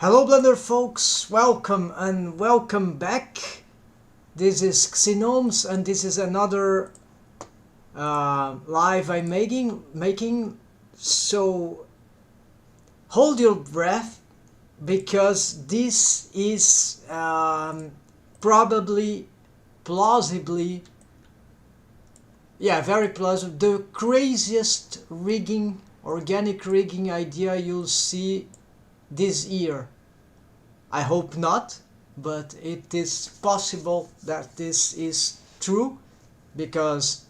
Hello Blender folks, welcome back. This is Xenomes and this is another live I'm making. So hold your breath because this is plausibly, very plausible, the craziest organic rigging idea you'll see this year. I hope not, but it is possible that this is true because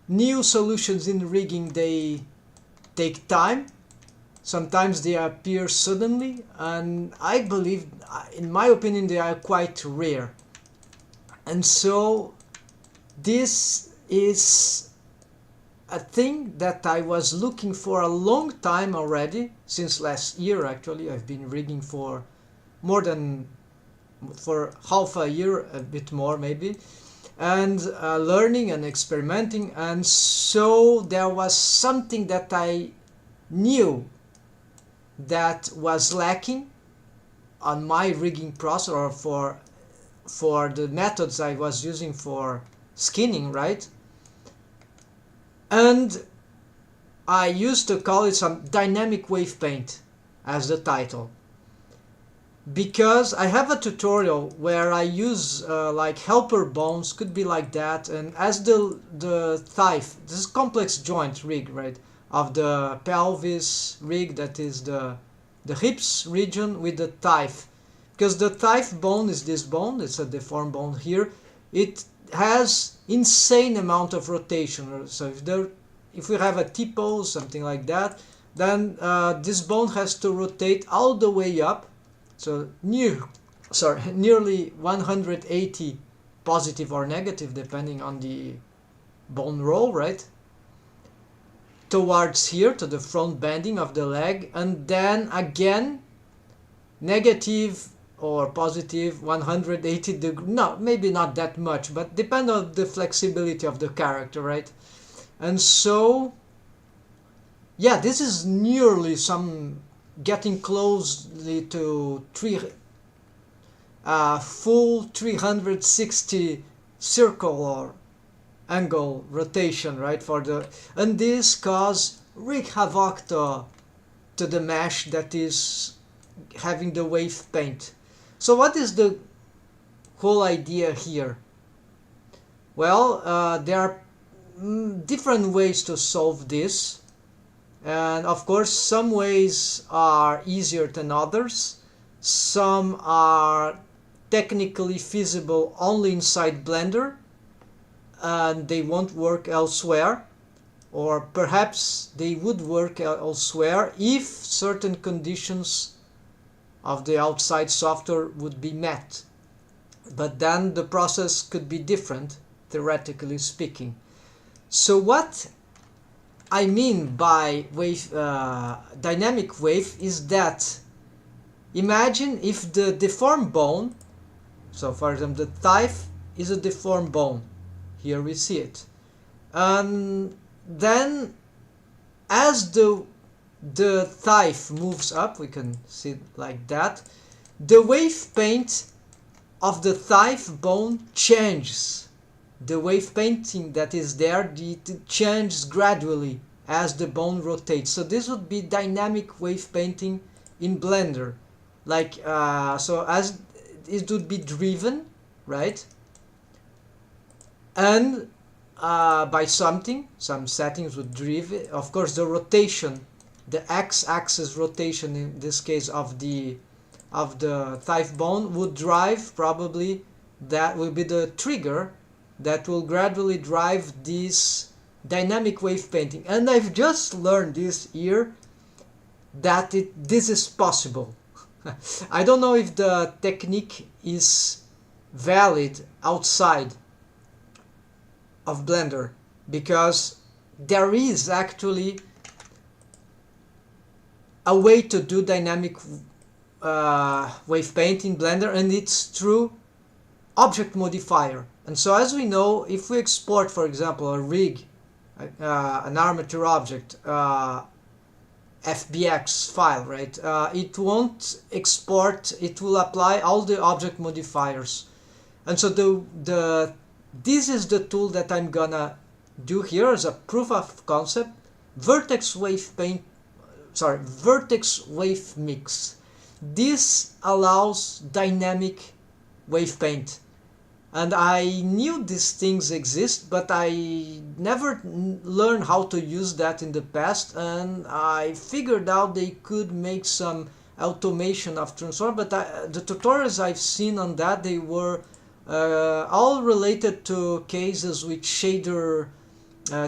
new solutions in rigging, they take time. Sometimes they appear suddenly, and I believe, in my opinion, they are quite rare. And so this is a thing that I was looking for a long time already, since last year actually. I've been rigging for half a year, a bit more maybe, and learning and experimenting. And so there was something that I knew that was lacking on my rigging process, or for the methods I was using for skinning, right? And I used to call it some dynamic wave paint as the title, because I have a tutorial where I use like helper bones, could be like that, and as the thigh, this complex joint rig, right, of the pelvis rig, that is the hips region with the thigh, because the thigh bone is this bone, it's a deformed bone here. It has insane amount of rotation. So if we have a T-pose, something like that, then this bone has to rotate all the way up, so nearly 180 positive or negative, depending on the bone roll, right, towards here to the front bending of the leg, and then again negative or positive 180 degree, no, maybe not that much, but depend on the flexibility of the character, right? And so this is nearly getting closely to full 360 circle or angle rotation, right, and this cause wreak havoc to the mesh that is having the wave paint. So what is the whole idea here? Well, there are different ways to solve this, and of course some ways are easier than others. Some are technically feasible only inside Blender and they won't work elsewhere, or perhaps they would work elsewhere if certain conditions of the outside software would be met, but then the process could be different, theoretically speaking. So what I mean by dynamic wave is that, imagine if the deformed bone, so for example the thigh is a deformed bone, here we see it, and then as the thigh moves up, we can see it like that, the wave paint of the thigh bone changes. The wave painting that is there, it changes gradually as the bone rotates. So this would be dynamic wave painting in Blender, like so as it would be driven, right, and by some settings would drive it. Of course the rotation, the x-axis rotation in this case of the thigh bone would drive, probably that will be the trigger that will gradually drive this dynamic wave painting. And I've just learned this year that this is possible. I don't know if the technique is valid outside of Blender, because there is actually a way to do dynamic wave paint in Blender, and it's through object modifier. And so as we know, if we export, for example, a rig, an armature object, FBX file, right? It won't export, it will apply all the object modifiers. And so this is the tool that I'm gonna do here as a proof of concept. Vertex wave mix. This allows dynamic wave paint. And I knew these things exist, but I never learned how to use that in the past, and I figured out they could make some automation of transform, but the tutorials I've seen on that, they were all related to cases with shader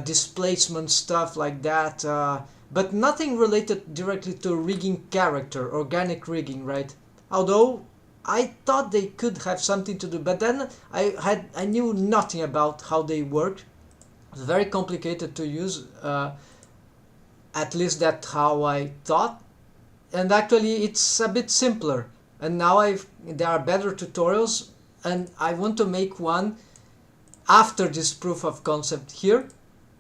displacement, stuff like that, but nothing related directly to rigging character, organic rigging, right? Although I thought they could have something to do, but then I knew nothing about how they work. It's very complicated to use, at least that's how I thought. And actually it's a bit simpler. And now there are better tutorials, and I want to make one after this proof of concept here.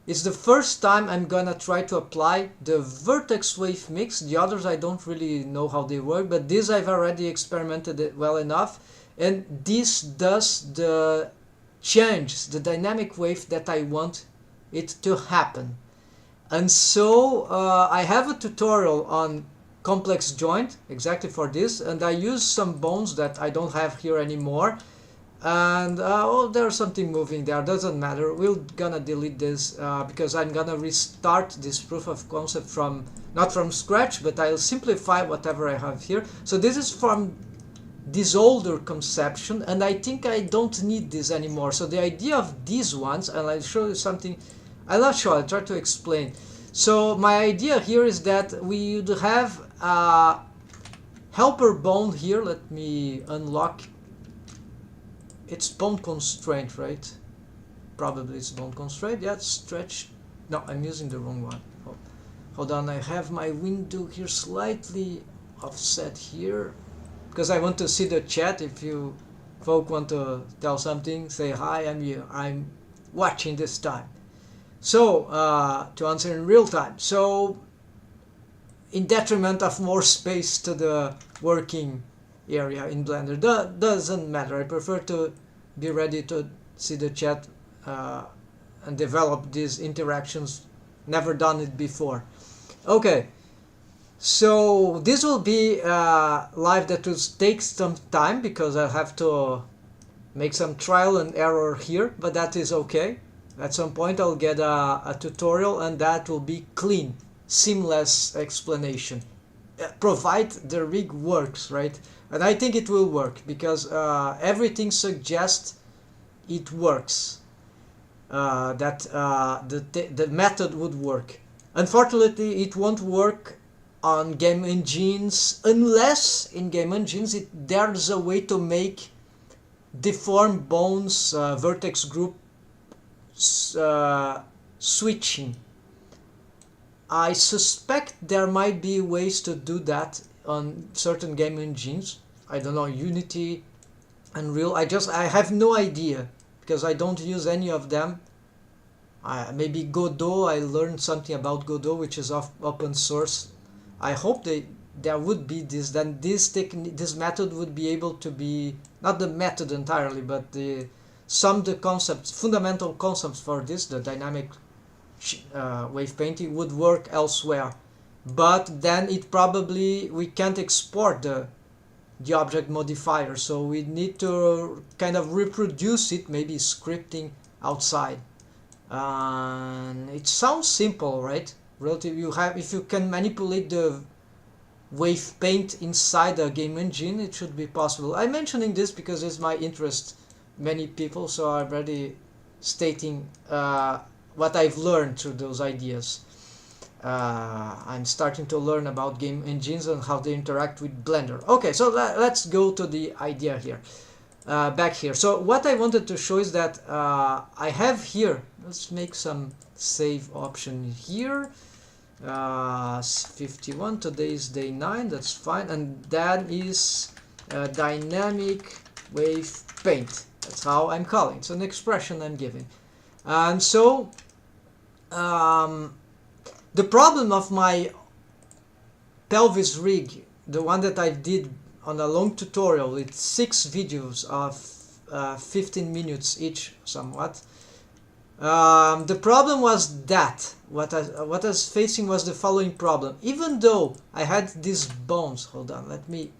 It's the first time I'm gonna try to apply the vertex wave mix. The others I don't really know how they work, but this I've already experimented it well enough, and this does the change, the dynamic wave that I want it to happen. And so I have a tutorial on complex joint exactly for this, and I use some bones that I don't have here anymore. And oh, there's something moving there, doesn't matter, we're gonna delete this because I'm gonna restart this proof of concept from, not from scratch, but I'll simplify whatever I have here. So this is from this older conception, and I think I don't need this anymore. So the idea of these ones, and I'll show you something, I'm not sure, I'll try to explain. So my idea here is that we would have a helper bone here. Let me unlock. It's bone constraint, right? Probably it's bone constraint. Yeah, stretch. No, I'm using the wrong one. Hold on, I have my window here slightly offset here because I want to see the chat. If you folk want to tell something, say hi, I'm here. I'm watching this time. So, to answer in real time. So, in detriment of more space to the working area in Blender. Doesn't matter. I prefer to be ready to see the chat and develop these interactions. Never done it before. Okay, so this will be live that will take some time because I have to make some trial and error here, but that is okay. At some point I'll get a tutorial, and that will be clean, seamless explanation. Provide the rig works, right? And I think it will work because everything suggests it works, that the method would work. Unfortunately, it won't work on game engines unless in game engines there's a way to make deform bones vertex group switching. I suspect there might be ways to do that on certain game engines. I don't know, Unity, Unreal. I have no idea because I don't use any of them. Maybe Godot. I learned something about Godot, which is open source. I hope there would be this. Then this method would be able to be, not the method entirely, but the concepts, fundamental concepts for this, the dynamic wave painting would work elsewhere. But then we can't export the object modifier, so we need to kind of reproduce it, maybe scripting outside. It sounds simple, right? If you can manipulate the wave paint inside a game engine, it should be possible. I'm mentioning this because it's my interest, many people, so I'm already stating what I've learned through those ideas. I'm starting to learn about game engines and how they interact with Blender. Okay, so let's go to the idea here, back here. So what I wanted to show is that I have here, let's make some save option here, 51, today is day 9, that's fine, and that is dynamic wave paint. That's how I'm calling it. It's an expression I'm giving. And so the problem of my pelvis rig, the one that I did on a long tutorial with 6 videos of 15 minutes each somewhat, the problem was that what I was facing was the following problem. Even though I had these bones, hold on, let me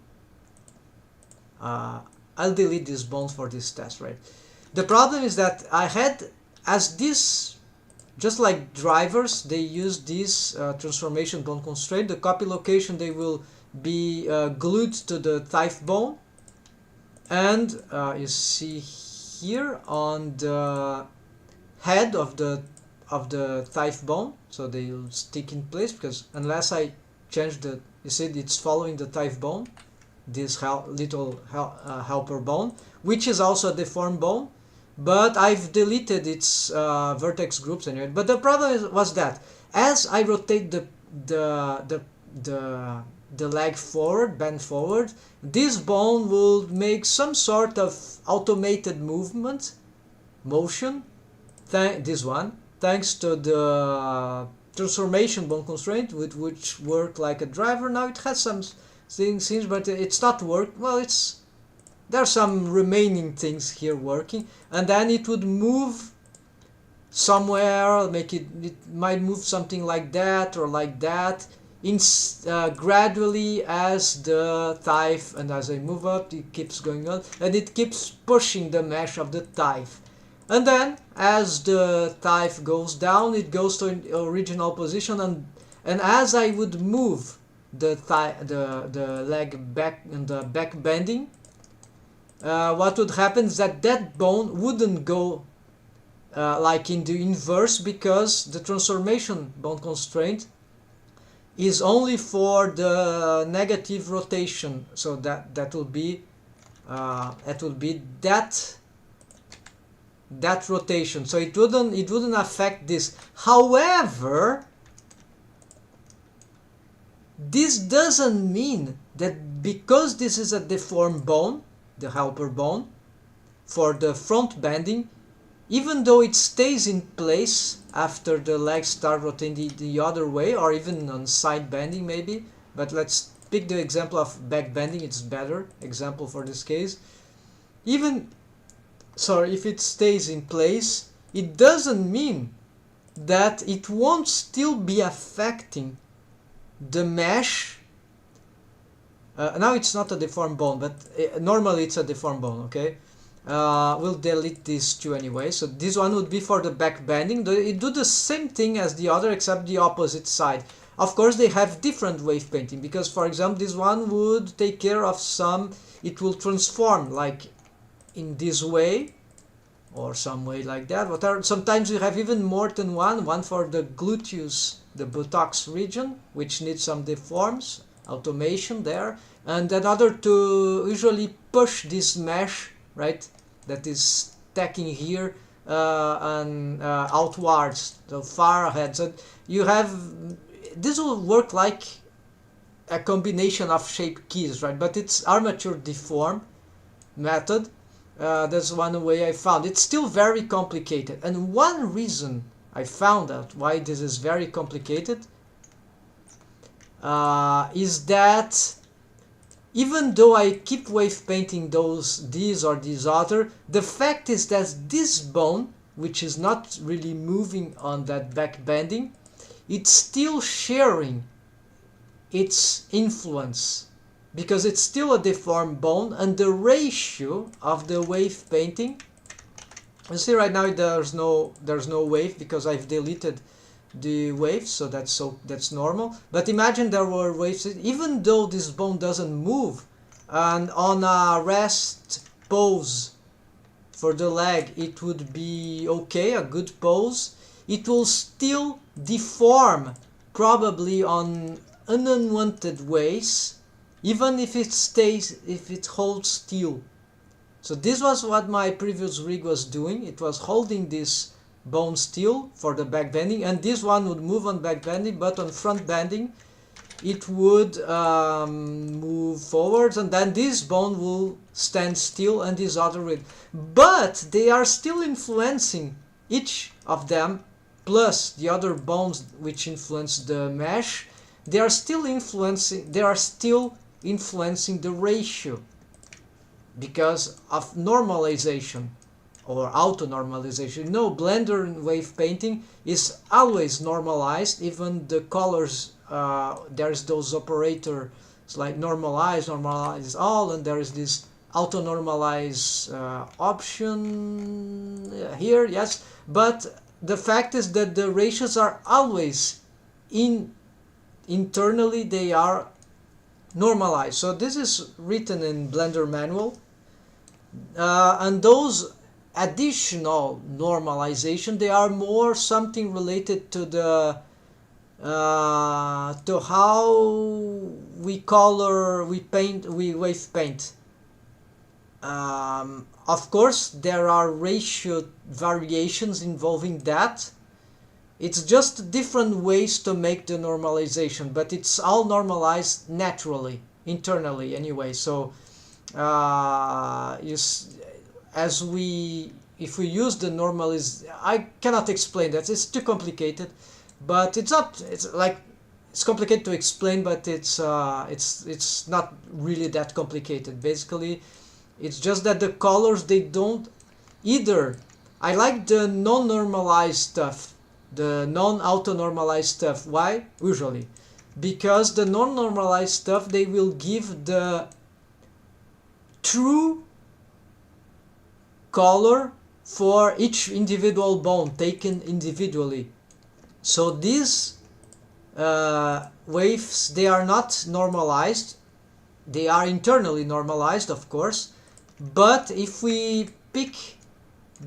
I'll delete these bones for this test, right? The problem is that I had, as this, just like drivers, they use this transformation bone constraint. The copy location, they will be glued to the thigh bone, and you see here on the head of the thigh bone, so they will stick in place, because unless I change the, you see it's following the thigh bone, this little helper bone, which is also a deformed bone, but I've deleted its vertex groups anyway. But the problem was that as I rotate the leg forward, bend forward, this bone will make some sort of automated motion, this one, thanks to the transformation bone constraint, which work like a driver. Now it has some things, but it's not work. Well, there are some remaining things here working, and then it would move somewhere, it might move something like that or like that, gradually as the thigh, and as I move up, it keeps going on, and it keeps pushing the mesh of the thigh. And then, as the thigh goes down, it goes to an original position, and as I would move the leg back and the back bending, what would happen is that bone wouldn't go like in the inverse, because the transformation bone constraint is only for the negative rotation. So that will be that rotation. So it wouldn't affect this. However, this doesn't mean that because this is a deformed bone, the helper bone, for the front bending, even though it stays in place after the legs start rotating the other way, or even on side bending maybe, but let's pick the example of back bending, it's better example for this case. If it stays in place, it doesn't mean that it won't still be affecting the mesh. Now it's not a deformed bone, but normally it's a deformed bone, okay? We'll delete these two anyway. So this one would be for the back bending. It do the same thing as the other, except the opposite side. Of course, they have different wave painting, because, for example, this one would take care of it will transform like in this way, or some way like that. Sometimes you have even more than one for the gluteus, the buttocks region, which needs some deforms, automation there, and another to usually push this mesh, right, that is stacking here and outwards, so far ahead. So you have, this will work like a combination of shape keys, right, but it's armature deform method. That's one way I found. It's still very complicated, and one reason I found out why this is very complicated is that even though I keep wave painting these or these other, the fact is that this bone, which is not really moving on that back bending, it's still sharing its influence, because it's still a deformed bone, and the ratio of the wave painting, you see right now there's no wave because I've deleted the waves, so that's normal. But imagine there were waves, even though this bone doesn't move, and on a rest pose for the leg it would be okay, a good pose, it will still deform, probably on unwanted ways, even if it holds still. So this was what my previous rig was doing. It was holding this bone still for the back bending, and this one would move on back bending, but on front bending it would move forwards, and then this bone will stand still and this other will. But they are still influencing each of them, plus the other bones which influence the mesh. they are still influencing the ratio because of normalization or auto-normalization. No, Blender wave painting is always normalized. Even the colors, there's those operators like normalize, normalize all, and there is this auto-normalize option here, yes. But the fact is that the ratios are always internally they are normalized. So this is written in Blender manual, and those additional normalization, they are more something related to the to how we color, we paint, we wave paint. Of course there are ratio variations involving that. It's just different ways to make the normalization, but it's all normalized naturally, internally anyway. So if we use the I cannot explain that, it's too complicated, but it's complicated to explain, but it's not really that complicated. Basically, it's just that the colors, they don't either. I like the non-normalized stuff, the non-auto-normalized stuff. Why? Usually because the non-normalized stuff, they will give the true color for each individual bone taken individually. So these waves, they are not normalized, they are internally normalized, of course. But if we pick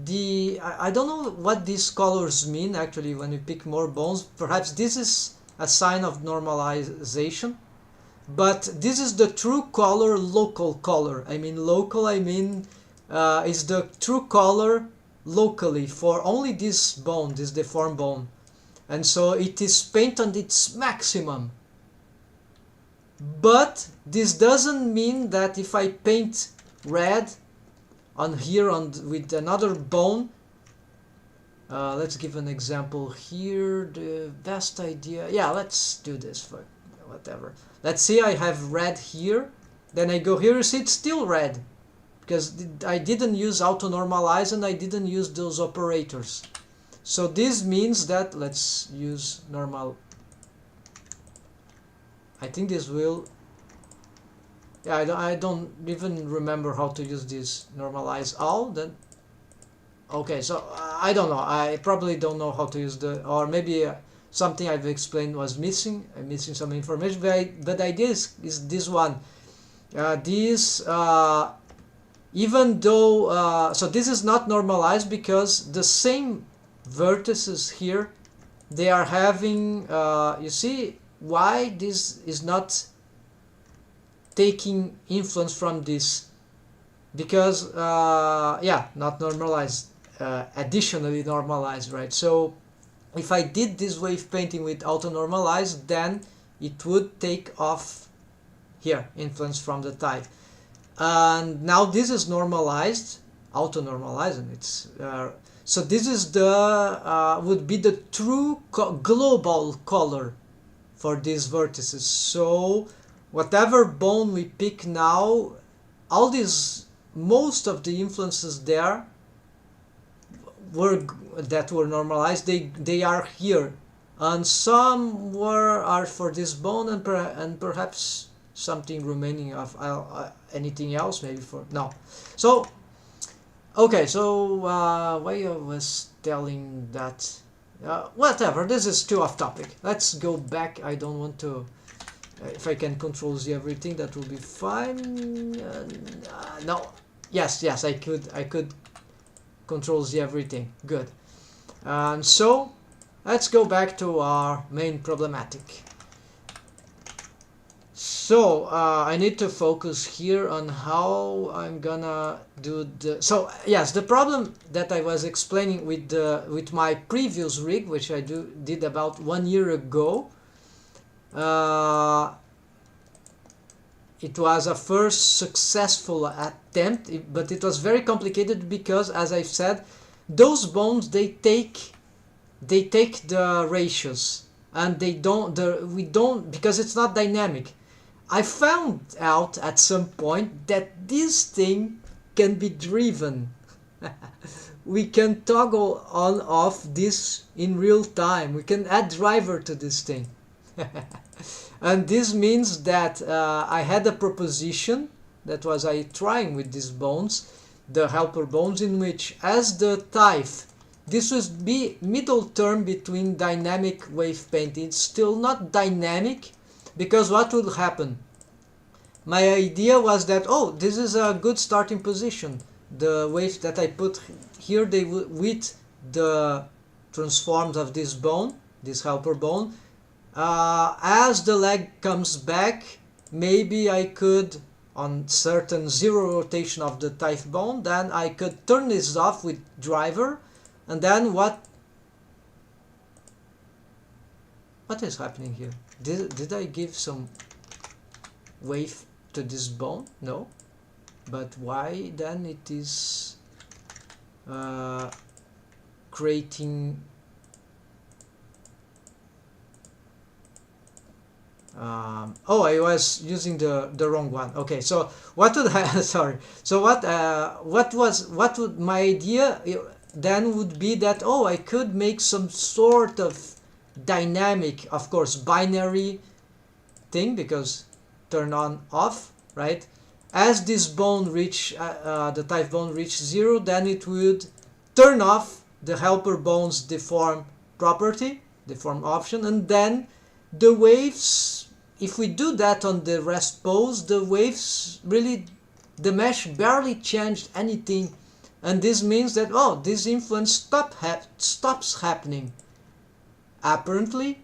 I don't know what these colors mean actually when you pick more bones. Perhaps this is a sign of normalization, but this is the true color, local color. I mean local, is the true color locally for only this bone, this deformed bone, and so it is painted at its maximum. But this doesn't mean that if I paint red on here with another bone, let's give an example here. The best idea, yeah, let's do this for whatever. Let's see, I have red here, then I go here, you see it's still red because I didn't use auto normalize and I didn't use those operators. So this means that, let's use normal. I think this will, yeah, I don't even remember how to use this normalize all. Then okay, so I don't know, I probably don't know how to use or maybe something I've explained was missing. I'm missing some information, but the idea is this one. Even though so this is not normalized because the same vertices here, they are having you see why this is not taking influence from this, because yeah, not normalized, additionally normalized, right? So if I did this wave painting with auto normalized, then it would take off here, influence from the type. And now this is normalized, auto normalized, and it's so this is the would be the true global color for these vertices. So whatever bone we pick now, all these, most of the influences there that were normalized, they are here, and some are for this bone, and perhaps something remaining of anything else, maybe for no. So okay, so why I was telling that, whatever, this is too off topic. Let's go back. I don't want to, if I can control Z everything, that will be fine. No, yes, I could control Z everything, good. And so let's go back to our main problematic. So I need to focus here on how I'm gonna do the. So yes, the problem that I was explaining with my previous rig, which I did about 1 year ago. It was a first successful attempt, but it was very complicated because, as I've said, those bones, they take the ratios, and we don't, because it's not dynamic. I found out at some point that this thing can be driven. We can toggle on off this in real time. We can add driver to this thing. And this means that I had a proposition that was I trying with these bones, the helper bones, in which as the type, this would be middle term between dynamic wave paint. It's still not dynamic, because what would happen? My idea was that, oh, this is a good starting position. The waves that I put here, they with the transforms of this bone, this helper bone. As the leg comes back, maybe I could, on certain zero rotation of the type bone, then I could turn this off with driver, and then what is happening here? Did I give some wave to this bone? No. But why then it is creating oh, I was using the wrong one. Okay, so what would sorry. So what would my idea then would be that, oh, I could make some sort of dynamic, of course, binary thing, because turn on off, right? As this bone reach the type bone reach 0, then it would turn off the helper bone's deform property, deform option, and then the waves, if we do that on the rest pose, the waves really, the mesh barely changed anything, and this means that, oh, this influence stops happening apparently,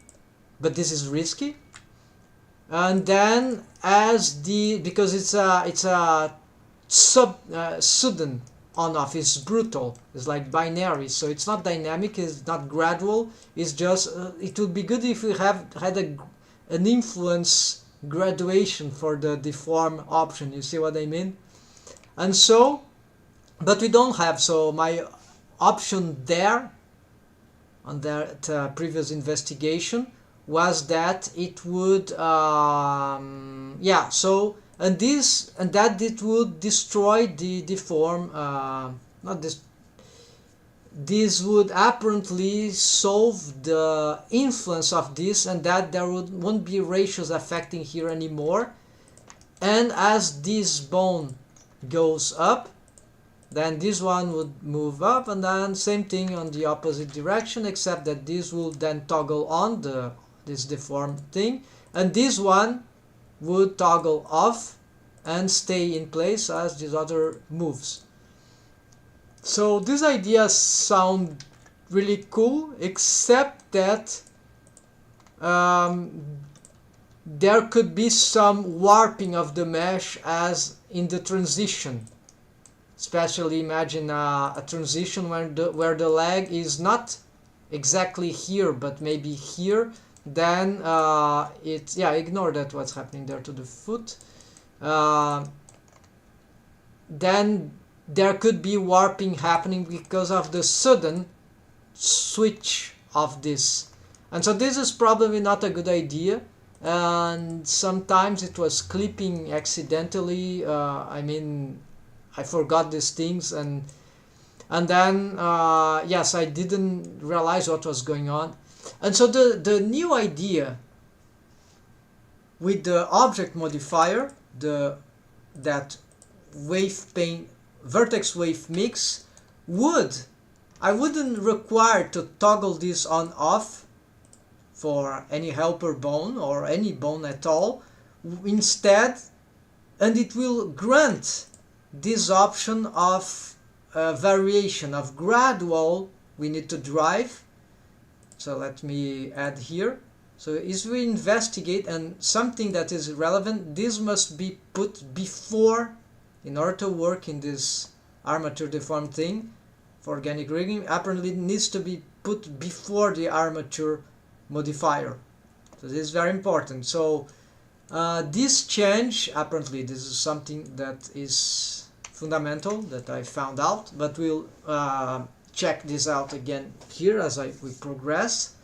but this is risky. And then as because it's a sudden on off, it's brutal, it's like binary, so it's not dynamic, it's not gradual, it's just it would be good if we had an influence graduation for the deform option, you see what I mean? And so, but we don't have, so my option there on that previous investigation was that it would yeah, so and that it would destroy the deform not this would apparently solve the influence of this, and that there won't be ratios affecting here anymore. And as this bone goes up, then this one would move up, and then same thing on the opposite direction, except that this will then toggle on this deformed thing, and this one would toggle off and stay in place as this other moves. So these ideas sound really cool, except that there could be some warping of the mesh as in the transition. Especially imagine a transition where the leg is not exactly here, but maybe here. Then ignore that what's happening there to the foot. Then there could be warping happening because of the sudden switch of this, and so this is probably not a good idea. And sometimes it was clipping accidentally. I mean, I forgot these things, and then yes, I didn't realize what was going on. And so the new idea with the object modifier, that wave paint vertex wave mix, I wouldn't require to toggle this on off for any helper bone or any bone at all. Instead, and it will grant this option of variation of gradual. We need to drive, so let me add here. So as we investigate, and something that is relevant, this must be put before, in order to work in this armature deform thing for organic rigging. Apparently it needs to be put before the armature modifier, so this is very important. So this change, apparently this is something that is fundamental that I found out, but we'll check this out again here as we progress.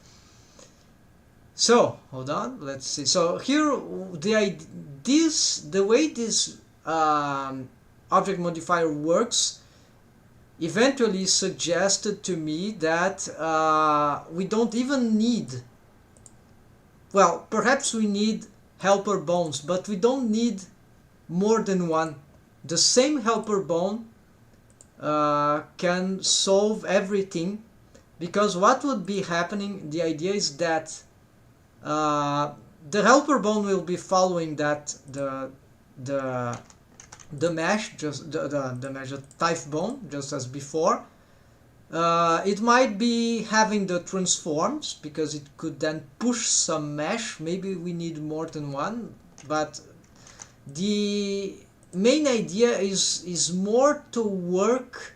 So hold on, let's see. So here the way this object modifier works eventually suggested to me that we don't even need, well, perhaps we need helper bones, but we don't need more than one. The same helper bone can solve everything, because what would be happening, the idea is that the helper bone will be following that the mesh, just the mesh, the type bone, just as before. It might be having the transforms, because it could then push some mesh. Maybe we need more than one, but the main idea is more to work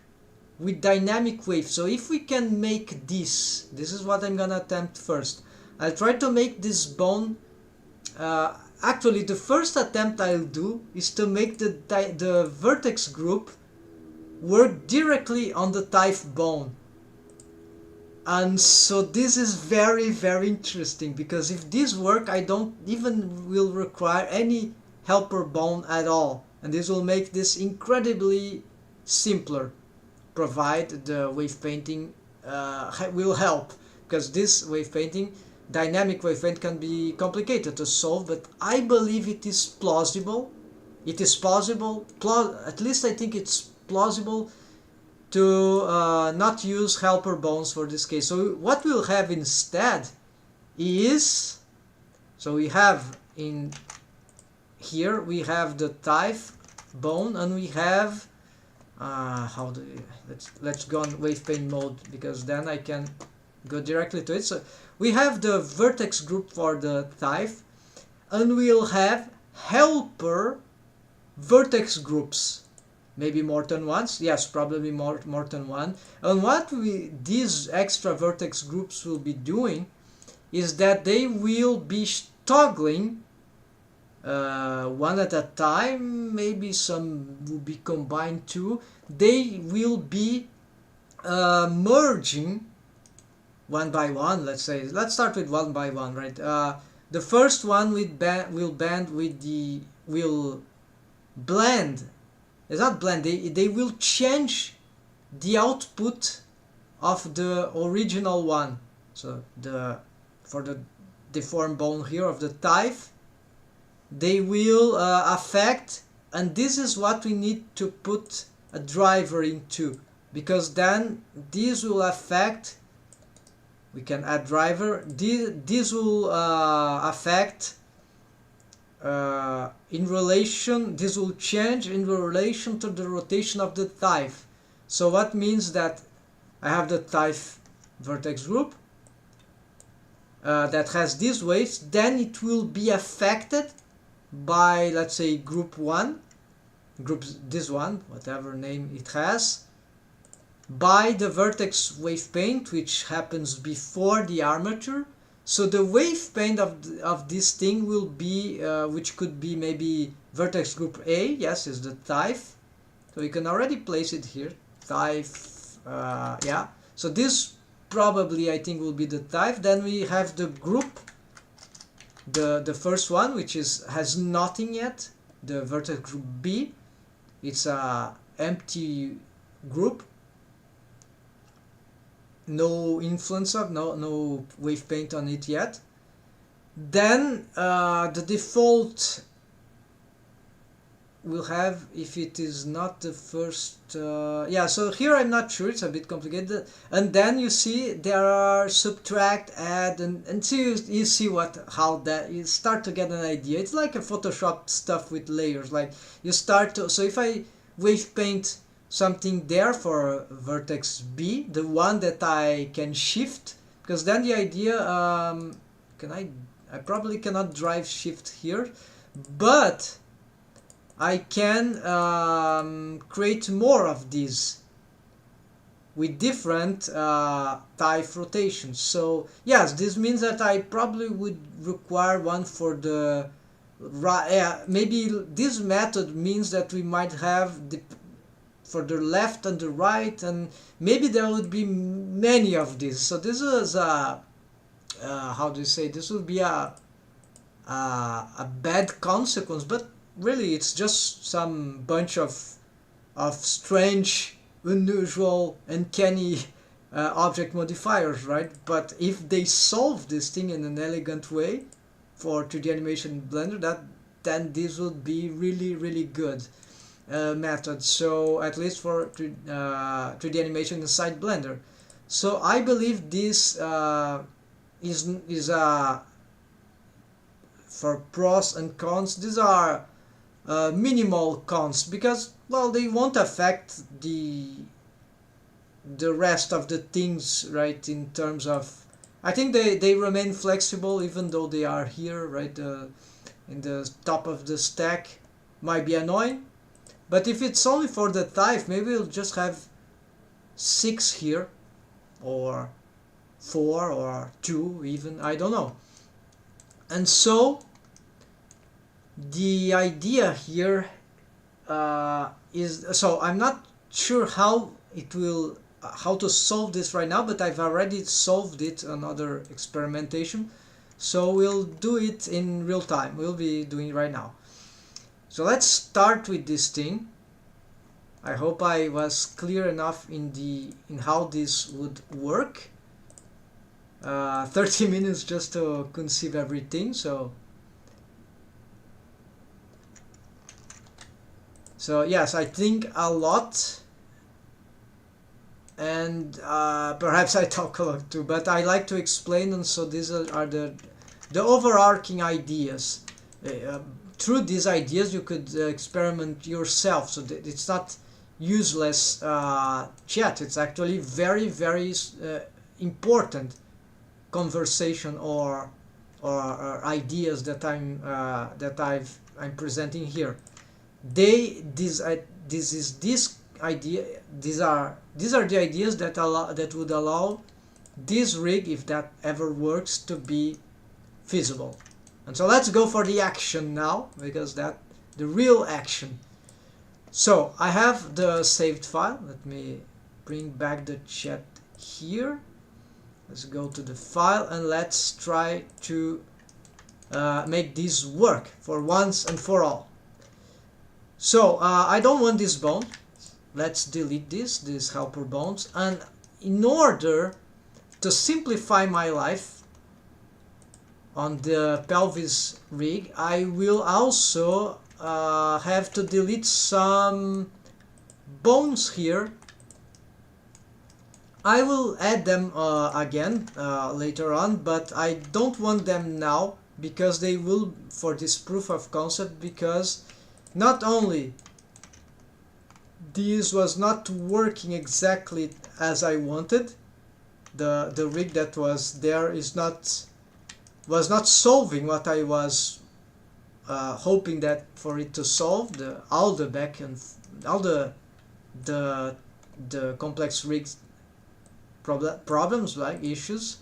with dynamic waves. So if we can make this is what I'm gonna attempt first. I'll try to make this bone, actually the first attempt I'll do is to make the vertex group work directly on the type bone. And so this is very, very interesting, because if this work, I don't even will require any helper bone at all, and this will make this incredibly simpler, provide the wave painting will help, because this wave painting, dynamic wave paint, can be complicated to solve, but I believe it is plausible. It is possible, at least I think it's plausible to not use helper bones for this case. So what we'll have instead is, so we have in here, we have the type bone, and we have how do we, let's go on wave paint mode, because then I can go directly to it. So we have the vertex group for the type, and we'll have helper vertex groups. Maybe more than once, yes, probably more than one. And what these extra vertex groups will be doing is that they will be toggling one at a time. Maybe some will be combined too. They will be merging one by one. Let's say, let's start with one by one, right? The first one will blend. It's not blend, they will change the output of the original one. So for the deformed bone here of the type, they will affect, and this is what we need to put a driver into, because then this will affect, we can add driver, this will affect in relation, this will change in relation to the rotation of the type. So what means that I have the type vertex group that has these waves, then it will be affected by, let's say, group 1, this one, whatever name it has, by the vertex wave paint, which happens before the armature. So the wave paint of this thing will be, which could be maybe vertex group A, yes, is the type. So you can already place it here, type, yeah. So this probably, I think, will be the type. Then we have the group, the first one, which has nothing yet, the vertex group B. It's a empty group. No influence of, no wave paint on it yet. Then the default will have, if it is not the first, yeah, so here I'm not sure, it's a bit complicated. And then you see there are subtract, add, and so you see how that, you start to get an idea. It's like a Photoshop stuff with layers, like you start to, so if I wave paint something there for vertex B, the one that I can shift, because then the idea, I probably cannot drive shift here, but I can create more of these with different type rotations. So yes, this means that I probably would require one for the right. Maybe this method means that we might have the for the left and the right, and maybe there would be many of these. So this is how do you say, this would be a bad consequence, but really it's just some bunch of strange, unusual, uncanny object modifiers, right? But if they solve this thing in an elegant way for 3D animation in Blender, then this would be really, really good method. So at least for 3D animation inside Blender. So I believe this is for pros and cons. These are minimal cons because, well, they won't affect the rest of the things, right? In terms of, I think they remain flexible even though they are here, right? In the top of the stack. Might be annoying, but if it's only for the type, maybe we'll just have 6 here, or 4 or 2 even, I don't know. And so the idea here is, so I'm not sure how to solve this right now, but I've already solved it on other experimentation, so we'll do it in real time. We'll be doing it right now. So let's start with this thing. I hope I was clear enough in how this would work. 30 minutes just to conceive everything, so yes, I think a lot, and perhaps I talk a lot too, but I like to explain them, so these are the overarching ideas. Through these ideas you could experiment yourself, so it's not useless chat. It's actually very, very important conversation or ideas that I'm presenting here. These are the ideas that would allow this rig, if that ever works, to be feasible. And so let's go for the action now, because the real action. So I have the saved file. Let me bring back the chat here. Let's go to the file and let's try to make this work for once and for all. So I don't want this bone. Let's delete these helper bones. And in order to simplify my life on the pelvis rig, I will also have to delete some bones here. I will add them again later on, but I don't want them now because they will, for this proof of concept, because not only this was not working exactly as I wanted, the rig that was there was not solving what I was hoping that for it to solve, all the back and all the complex rigs problems, like issues.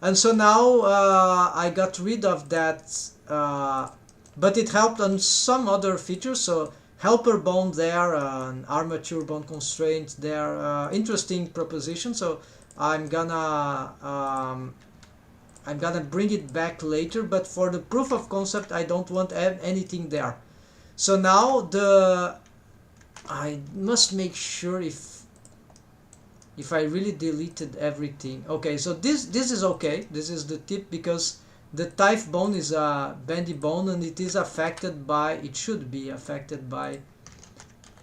And so now I got rid of that, but it helped on some other features. So helper bone there, armature bone constraint there, interesting proposition. So I'm gonna bring it back later, but for the proof of concept I don't want to add anything there. So now I must make sure if I really deleted everything. Okay, so this is okay. This is the tip, because the type bone is a bendy bone and it is affected by, it should be affected by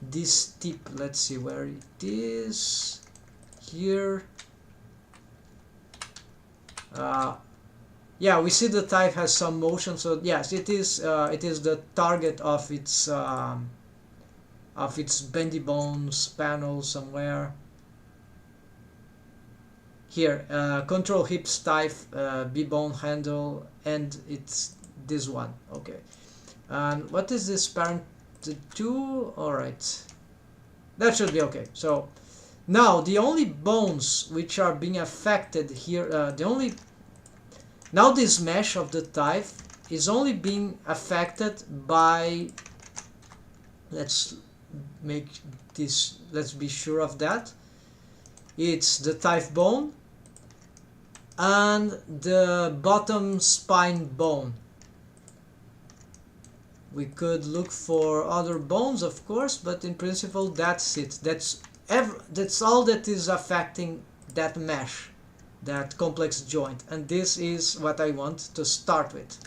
this tip. Let's see where it is. Here. Yeah, we see the type has some motion, so yes, it is the target of its bendy bones panel somewhere. Here, control hips type, B-bone handle, and it's this one. Okay. And what is this parent to do? Alright. That should be okay. So now the only bones which are being affected here, now this mesh of the type is only being affected by, let's be sure of that. It's the type bone and the bottom spine bone. We could look for other bones, of course, but in principle that's it. That's all that is affecting that mesh, that complex joint, and this is what I want to start with.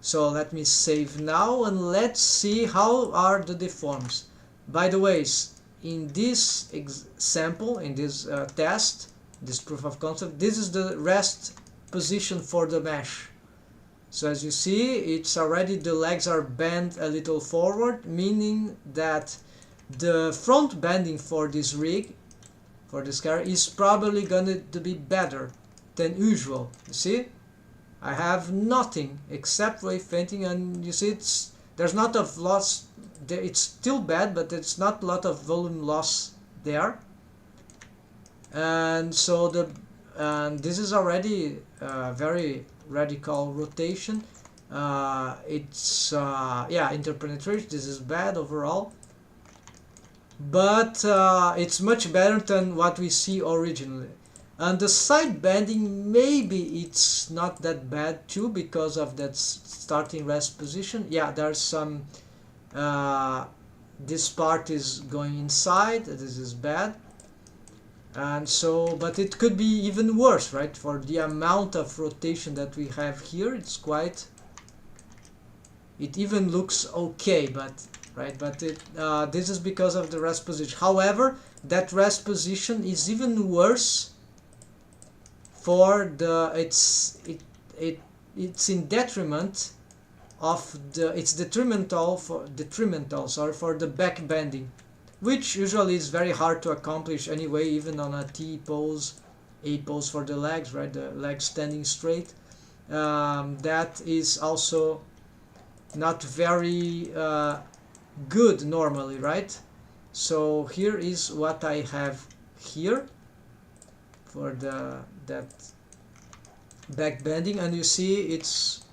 So let me save now and let's see how are the deforms. By the way, in this example, in this test, this proof of concept, this is the rest position for the mesh. So as you see, it's already, the legs are bent a little forward, meaning that the front bending for this rig, for this car, is probably going to be better than usual. You see, I have nothing except wave painting, and you see there's not a loss. It's still bad, but it's not a lot of volume loss there. And so this is already very radical rotation. It's yeah, interpenetration. This is bad overall, but it's much better than what we see originally. And the side bending, maybe it's not that bad too, because of that starting rest position. Yeah, there's some this part is going inside. This is bad. And so, but it could be even worse, right? For the amount of rotation that we have here, it's quite, it even looks okay, but right, but this is because of the rest position. However, that rest position is even worse for the, it's in detriment of the, it's detrimental for the back bending, which usually is very hard to accomplish anyway, even on a T pose, A pose for the legs, right? The legs standing straight. That is also not very good normally, right? So here is what I have here for that back bending, and you see it's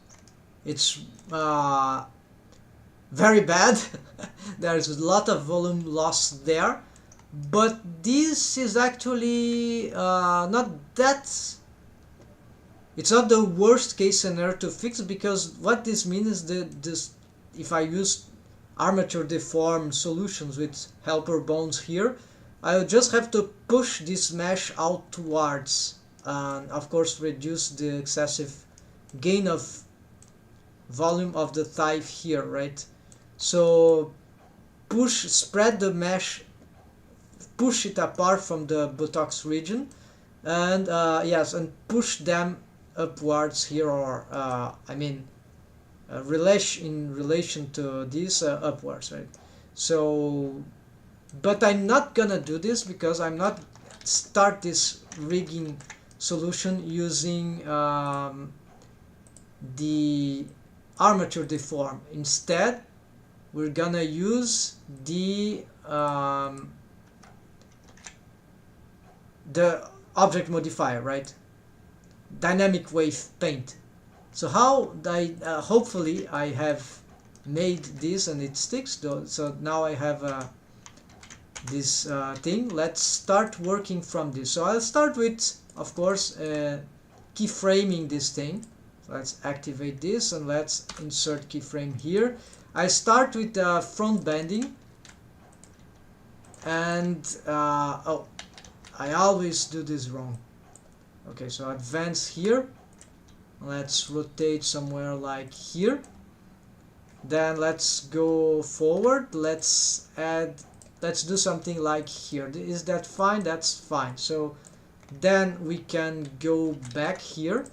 very bad. There's a lot of volume loss there, but this is actually not that, it's not the worst case scenario to fix, because what this means is that this, if I use armature deform solutions with helper bones here, I will just have to push this mesh outwards and of course reduce the excessive gain of volume of the thigh here, right? So spread the mesh, push it apart from the buttocks region, and yes, and push them upwards here, or I mean in relation to this upwards, right? So, but I'm not gonna do this because I'm not start this rigging solution using the armature deform. Instead, we're gonna use the object modifier, right? Dynamic wave paint. So how hopefully I have made this and it sticks though. So now I have this thing. Let's start working from this. So I'll start with, of course, keyframing this thing. So let's activate this and let's insert keyframe here. I start with the front bending, and oh, I always do this wrong. Okay, so advance here. Let's rotate somewhere like here. Then let's go forward. Let's do something like here. Is that fine? That's fine. So then we can go back here.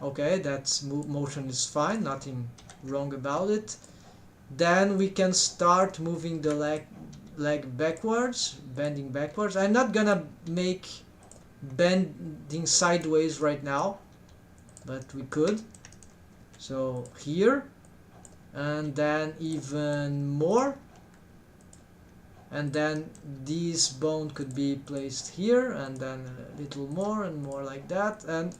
Okay, that's motion is fine, nothing wrong about it. Then we can start moving the leg backwards, bending backwards. I'm not gonna make bending sideways right now, but we could. So here, and then even more, and then this bone could be placed here, and then a little more and more like that. And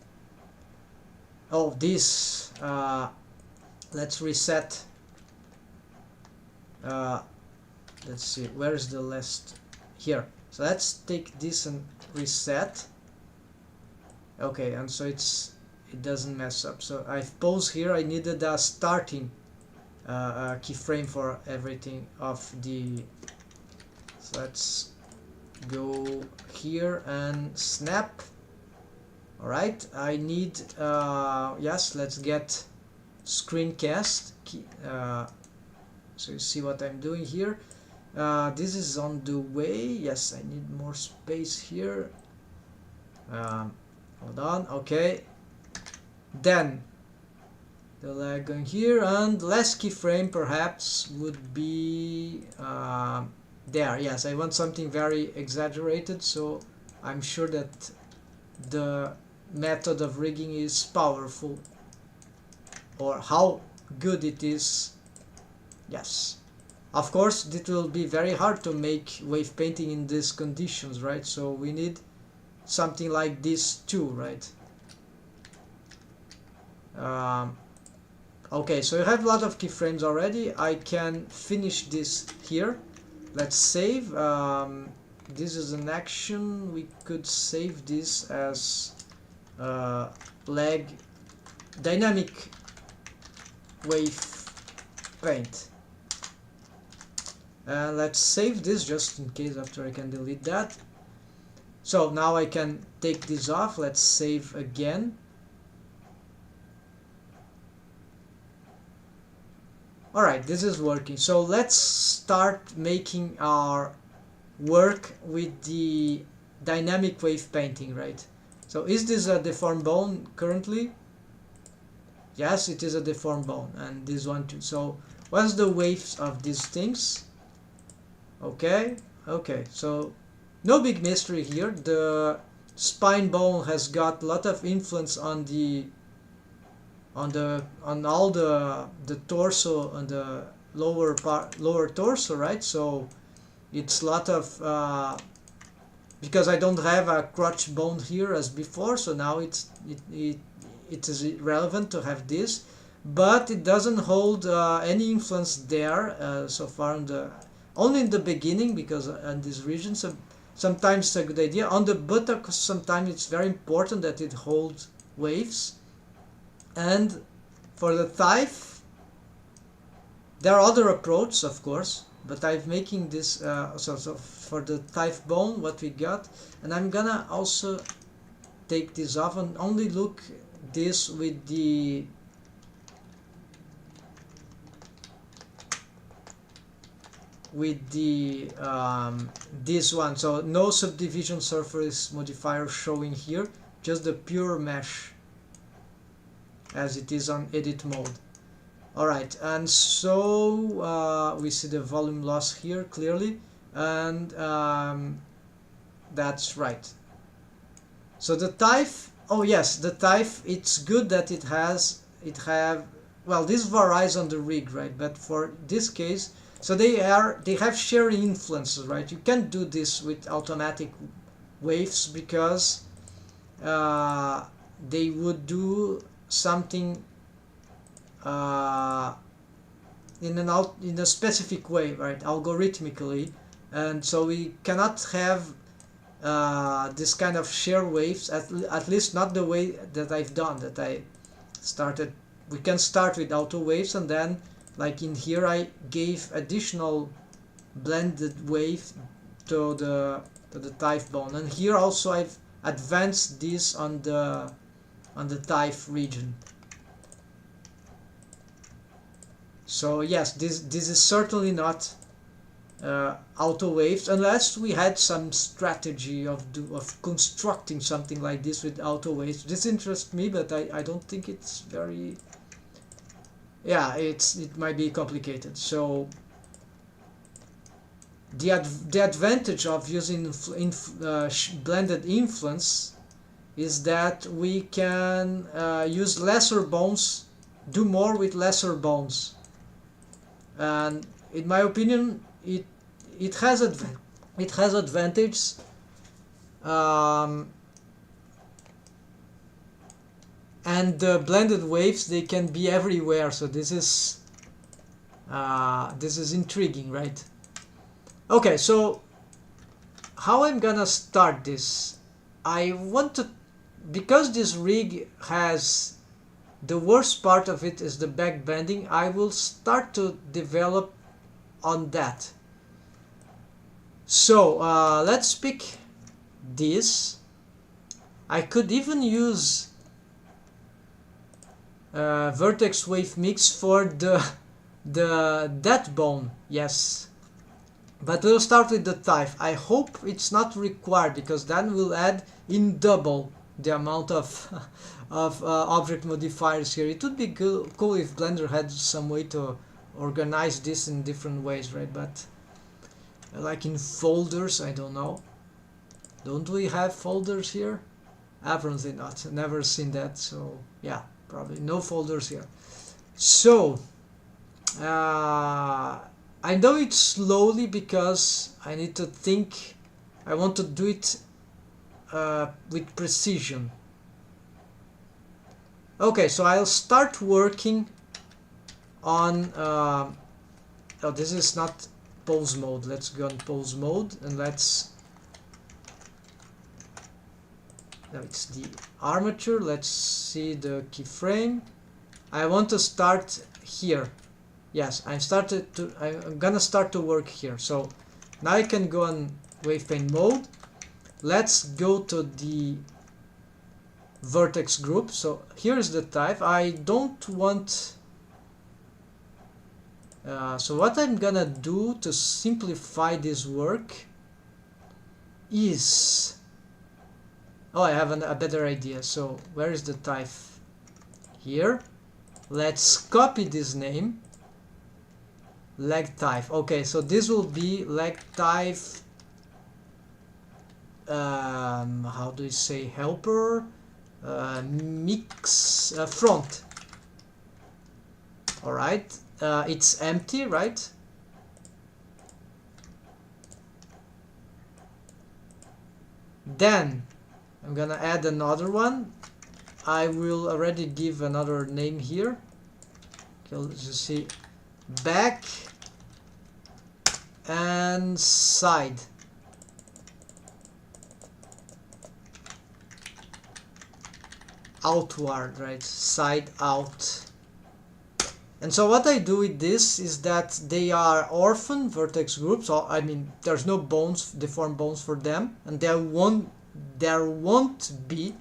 oh, this let's reset. Let's see, where's the last? Here. So let's take this and reset. Okay, and so it doesn't mess up. So I've paused here. I needed a starting keyframe for everything of the. So let's go here and snap. All right, I need yes, let's get screencast. So you see what I'm doing here. This is on the way. Yes, I need more space here. Hold on. Okay, then the leg going here, and last keyframe perhaps would be there. Yes, I want something very exaggerated, so I'm sure that the method of rigging is powerful, or how good it is. Yes, of course it will be very hard to make wave painting in these conditions, right? So we need something like this too, right? Okay, so you have a lot of keyframes already. I can finish this here. Let's save. This is an action. We could save this as leg dynamic wave paint. And let's save this just in case after I can delete that. So now I can take this off. Let's save again. Alright, this is working. So let's start making our work with the dynamic wave painting, right? So is this a deformed bone currently? Yes, it is a deformed bone, and this one too. So what's the waves of these things? Okay, so no big mystery here. The spine bone has got a lot of influence on the all the torso, on the lower torso, right? So it's a lot of because I don't have a crotch bone here as before, so now it is relevant to have this, but it doesn't hold any influence there so far only in the beginning, because in this region. So sometimes it's a good idea. On the buttocks, sometimes it's very important that it holds waves. And for the thigh, there are other approaches, of course, but I'm making this so for the thigh bone, what we got. And I'm gonna also take this off and only look this with the this one. So no subdivision surface modifier showing here, just the pure mesh as it is on edit mode. Alright, and so we see the volume loss here clearly, and that's right. So the type, oh yes, the type, it's good that it have, well, this varies on the rig, right? But for this case, so they have sharing influences, right? You can't do this with automatic waves because they would do something in a specific way, right? Algorithmically, and so we cannot have this kind of share waves, at least not the way that I've done, that I started. We can start with auto waves, and then like in here I gave additional blended wave to the thigh bone, and here also I've advanced this on the thigh region. So yes, this is certainly not auto waves, unless we had some strategy of constructing something like this with auto waves. This interests me, but I don't think it's very, yeah, it might be complicated. So the advantage of using blended influence is that we can use lesser bones, do more with lesser bones, and in my opinion it has advantages. And the blended waves, they can be everywhere, so this is intriguing, right? Okay, so how I'm gonna start this. I want to, because this rig has, the worst part of it is the back bending, I will start to develop on that. So let's pick this. I could even use vertex wave mix for that bone, yes. But we'll start with the type. I hope it's not required, because then we'll add in double the amount of object modifiers here. It would be cool if Blender had some way to organize this in different ways, right? But like in folders, I don't know. Don't we have folders here? Apparently not. Never seen that. So yeah, probably no folders here. So I do it slowly because I need to think. I want to do it with precision. Okay, so I'll start working on oh, this is not pose mode. Let's go on pose mode, and let's, no, it's the armature. Let's see the keyframe. I want to start here. Yes, I'm gonna start to work here. So now I can go on wave paint mode. Let's go to the vertex group. So here's the type. I don't want so what I'm gonna do to simplify this work is, oh, I have a better idea. So where is the type? Here. Let's copy this name, leg type. Okay, so this will be leg type, how do you say, helper, mix, front. All right, it's empty, right? Then I'm gonna add another one. I will already give another name here. Okay, let's just see, back and side. Outward, right? Side out. And so what I do with this is that they are orphan vertex groups. So, I mean, there's no bones, deformed bones for them, and there won't be.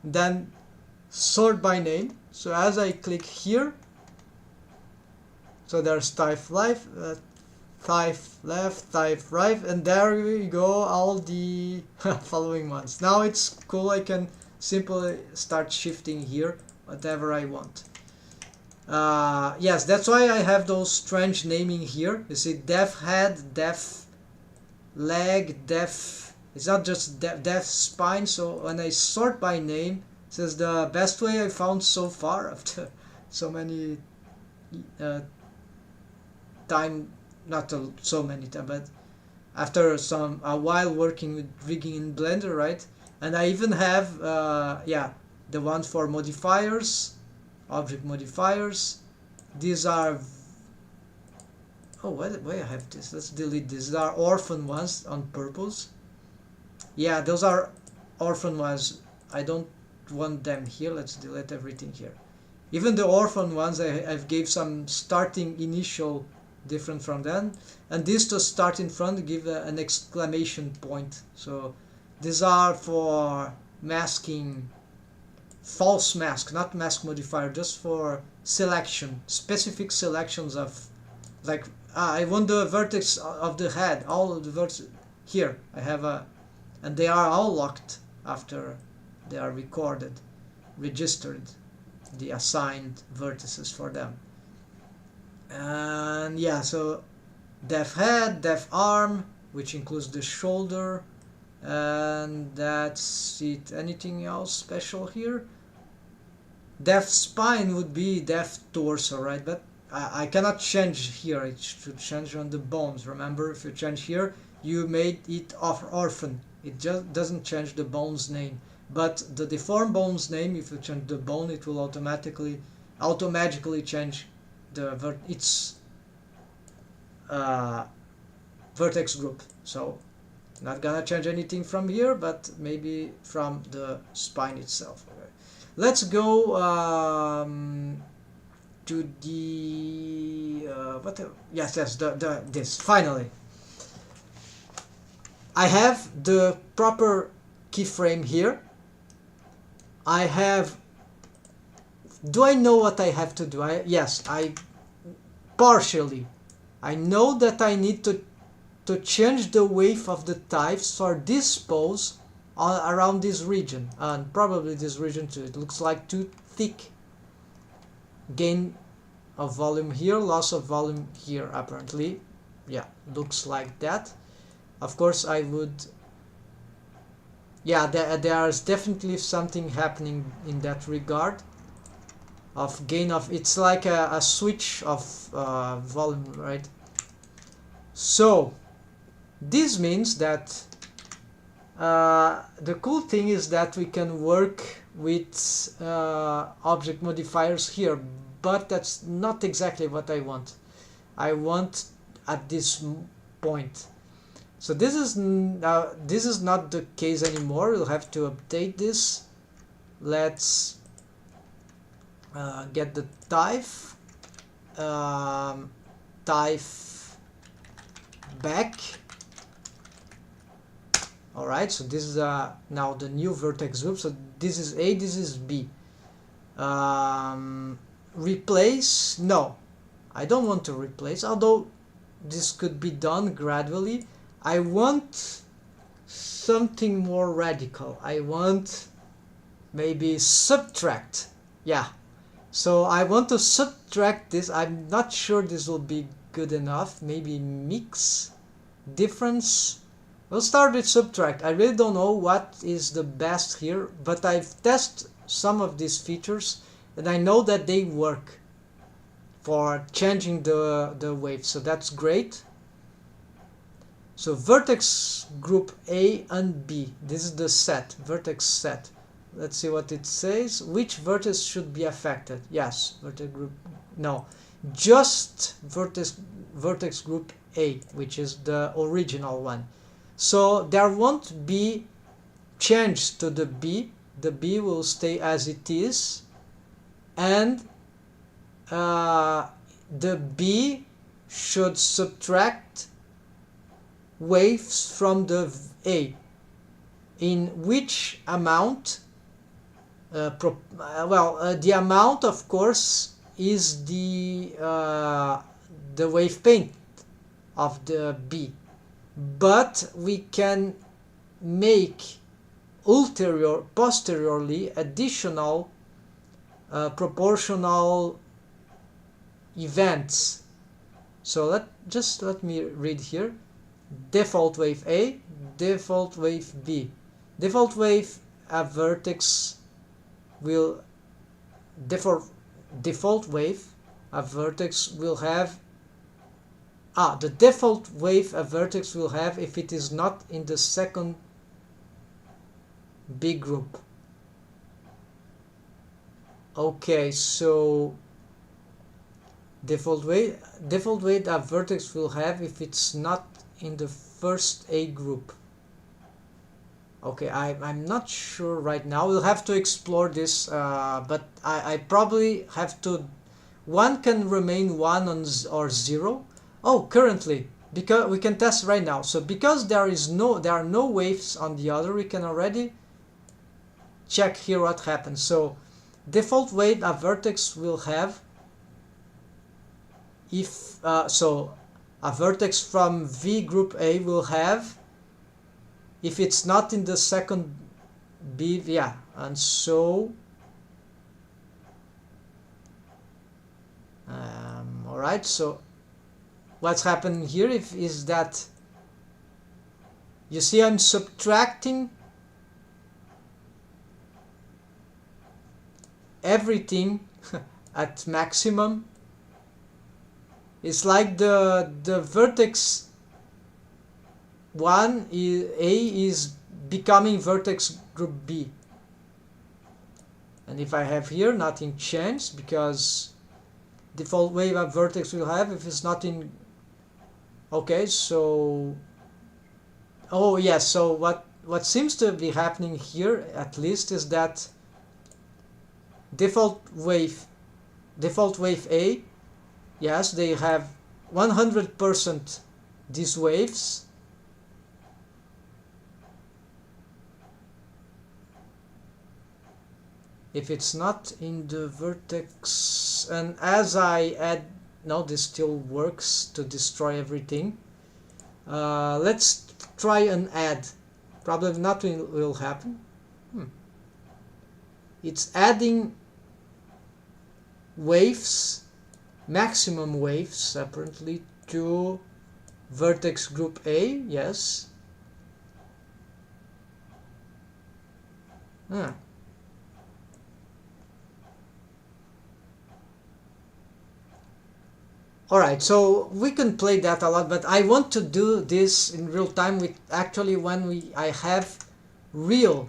Then sort by name. So as I click here, so there's type left, type left, type right, and there we go, all the following ones. Now it's cool. I can simply start shifting here whatever I want. Yes, that's why I have those strange naming here. You see, def head, def leg, def, it's not just def spine. So when I sort by name, it says the best way I found so far after so many time, not so many time, but after a while working with rigging in Blender, right? And I even have yeah, the ones for modifiers, object modifiers. These are, oh, why I have this? Let's delete this. These are orphan ones on purpose. Yeah, those are orphan ones. I don't want them here. Let's delete everything here. Even the orphan ones, I've gave some starting initial different from them, and this to start in front give an exclamation point. So these are for masking, false mask, not mask modifier, just for selection, specific selections of, like, I want the vertex of the head, all of the vertex here. I have a, and they are all locked after they are recorded, registered, the assigned vertices for them. And yeah, so def head, def arm, which includes the shoulder, and that's it. Anything else special here? Def spine would be def torso, right? But I cannot change here. It should change on the bones. Remember, if you change here, you made it orphan. It just doesn't change the bone's name. But the deformed bone's name, if you change the bone, it will automatically change the its vertex group. So Not gonna change anything from here, but maybe from the spine itself. Okay. Let's go to the yes, this finally. I have the proper keyframe here. I have. Do I know what I have to do? Yes, I partially. I know that I need to change the wave of the types for this pose around this region, and probably this region too. It looks like too thick. Gain of volume here, loss of volume here, apparently. Yeah, looks like that. Of course I would, yeah, there's definitely something happening in that regard of gain of, it's like a switch of volume, right? So this means that the cool thing is that we can work with object modifiers here, but that's not exactly what I want. I want at this point. So this is not the case anymore. We'll have to update this. Let's get the type back. Alright, so this is now the new vertex group. So this is A, this is B. Replace? No, I don't want to replace, although this could be done gradually. I want something more radical. I want maybe subtract. Yeah, so I want to subtract this. I'm not sure this will be good enough. Maybe mix, difference. We'll start with subtract. I really don't know what is the best here, but I've tested some of these features and I know that they work for changing the wave, so that's great. So vertex group A and B, this is the set, vertex set. Let's see what it says. Which vertex should be affected? Yes, vertex group, no, just vertex group A, which is the original one. So there won't be change to the B. The B will stay as it is, and the B should subtract waves from the A. In which amount? The amount, of course, is the wave paint of the B. But we can make posteriorly additional proportional events. So let me read here. Default wave A, default wave B. Default wave a vertex will default wave a vertex will have the default wave a vertex will have if it is not in the second B group. Okay, so default wave a vertex will have if it's not in the first A group. Okay, I'm not sure right now. We'll have to explore this, but I probably have to. One can remain 1 or 0. Oh, currently, because we can test right now. So because there are no waves on the other, we can already check here what happens. So default wave a vertex will have if so a vertex from V group A will have if it's not in the second B, yeah, and so alright, so what's happening here is that you see I'm subtracting everything at maximum. It's like the vertex 1 A is becoming vertex group B, and if I have here nothing changed because default wave a vertex will have if it's not in. Okay, so Oh yes, so what seems to be happening here at least is that default wave A, yes, they have 100% these waves. If it's not in the vertex, and as I add, no, this still works to destroy everything. Let's try an add. Probably nothing will happen. It's adding waves, maximum waves apparently, to vertex group A. Yes. Alright, so we can play that a lot, but I want to do this in real time with actually when I have real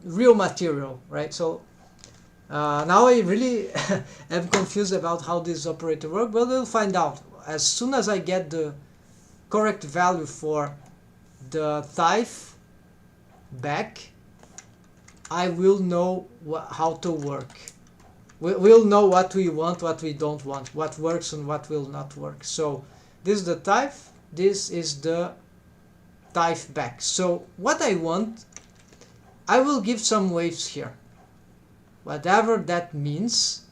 real material, right? So now I really am confused about how this operator works, but we'll find out. As soon as I get the correct value for the thief back, I will know how to work. We'll know what we want, what we don't want, what works and what will not work. So this is the type, this is the type back. So what I want, I will give some waves here, whatever that means.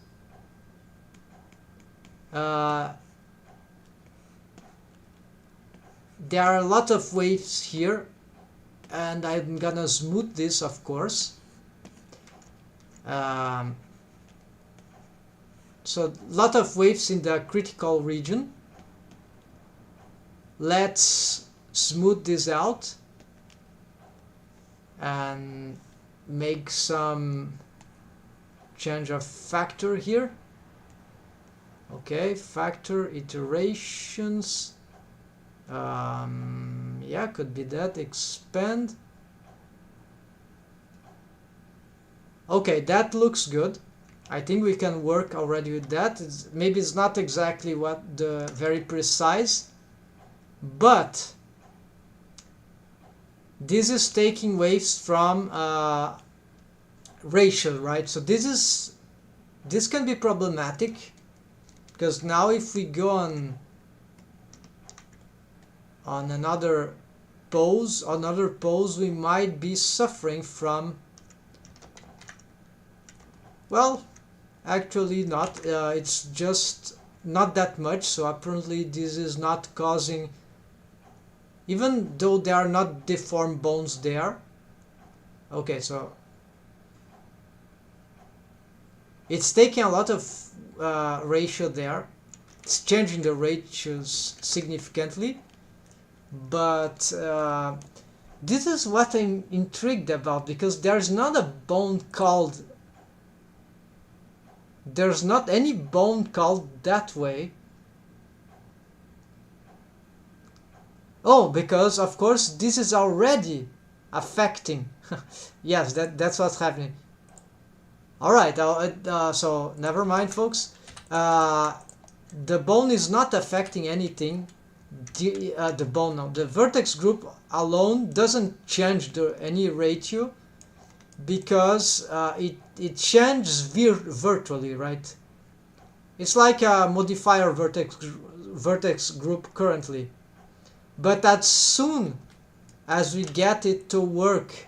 There are a lot of waves here, and I'm gonna smooth this, of course. So a lot of waves in the critical region. Let's smooth this out and make some change of factor here. Okay, factor iterations. Yeah, could be that. Expand. Okay, that looks good. I think we can work already with that. Maybe it's not exactly what the very precise, but this is taking waves from ratio, right? So this can be problematic, because now if we go on another pose, we might be suffering from, well, actually not, it's just not that much. So apparently this is not causing, even though there are not deformed bones there. Okay, so it's taking a lot of ratio there. It's changing the ratios significantly, but this is what I'm intrigued about, because there's not a bone called, there's not any bone called that way. Oh, because of course this is already affecting. Yes, that's what's happening. Alright, so never mind, folks. The bone is not affecting anything. The vertex group alone doesn't change any ratio, because it changes virtually, right? It's like a modifier vertex group currently, but as soon as we get it to work,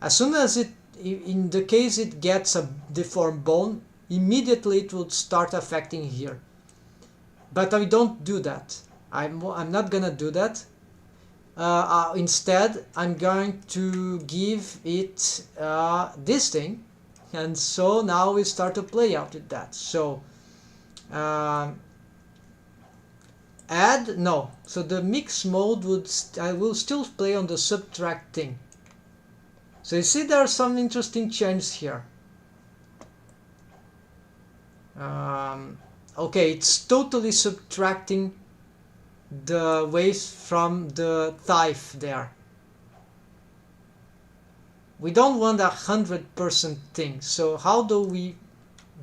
as soon as in the case it gets a deformed bone, immediately it will start affecting here. But I don't do that. I'm not gonna do that. Instead, I'm going to give it this thing, and so now we start to play out with that. So add, no, so the mix mode would, I will still play on the subtract thing. So you see there are some interesting changes here. Okay, it's totally subtracting the waves from the thief there. We don't want 100% thing. So how do we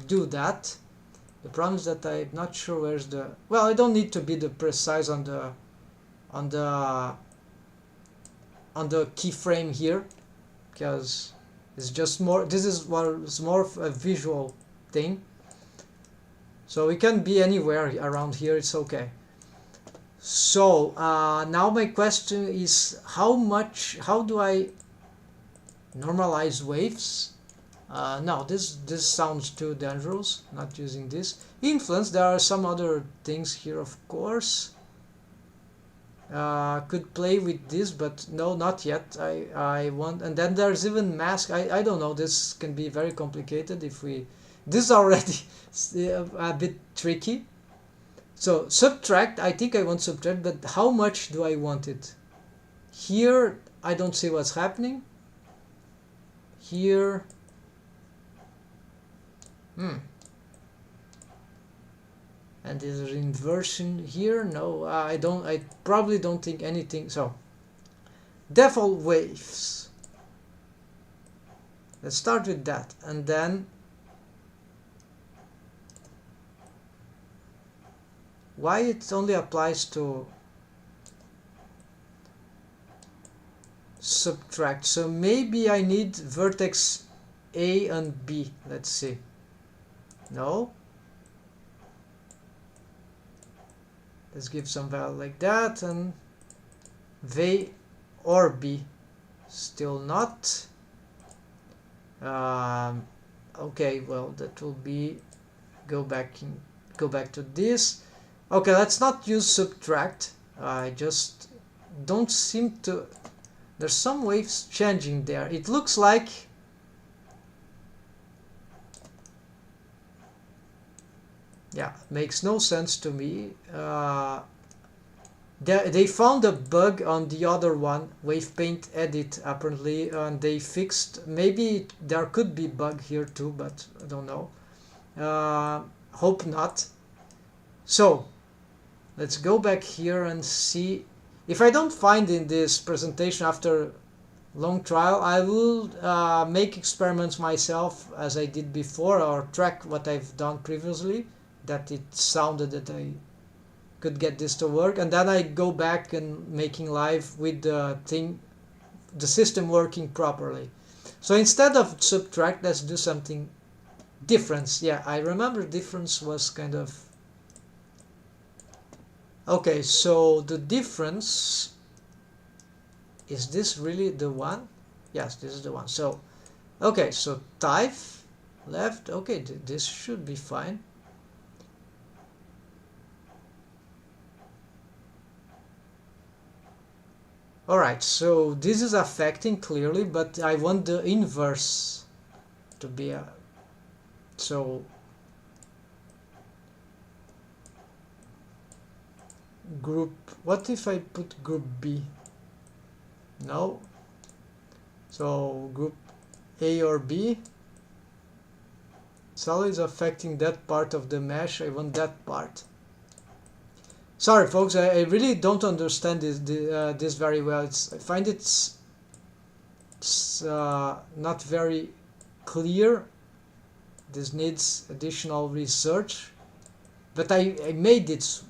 do that? The problem is that I'm not sure where's the, well, I don't need to be the precise on the on the keyframe here, because it's just more, this is was more of a visual thing. So we can be anywhere around here, it's okay. So now my question is, how do I normalize waves? No, this sounds too dangerous, not using this. Influence, there are some other things here, of course. Could play with this, but no, not yet. I want, and then there's even mask. I don't know, this can be very complicated if we, this is already a bit tricky. So subtract, I think I want subtract, but how much do I want it? Here I don't see what's happening. Here and is there inversion here? No, I probably don't think anything. So default waves, let's start with that, and then why it only applies to subtract. So maybe I need vertex A and B. Let's see. No, let's give some value like that, and V or B. Still not. Okay, well, that will be, go back to this. Okay, let's not use subtract. I just don't seem to, there's some waves changing there. It looks like yeah, makes no sense to me. They found a bug on the other one, wave paint edit, apparently, and they fixed. Maybe there could be bug here too, but I don't know. Hope not. So let's go back here and see. If I don't find in this presentation after long trial, I will make experiments myself as I did before, or track what I've done previously, that it sounded that I could get this to work, and then I go back and making live with the system working properly. So instead of subtract, let's do something difference. Yeah, I remember difference was kind of okay. So the difference, is this really the one? Yes, this is the one. So okay, so type left. Okay, this should be fine. Alright, so this is affecting clearly, but I want the inverse to be a, so group, what if I put group B? No. So group A or B, solid is affecting that part of the mesh. I want that part. Sorry, folks, I really don't understand this very well. I find it's not very clear. This needs additional research, but I made it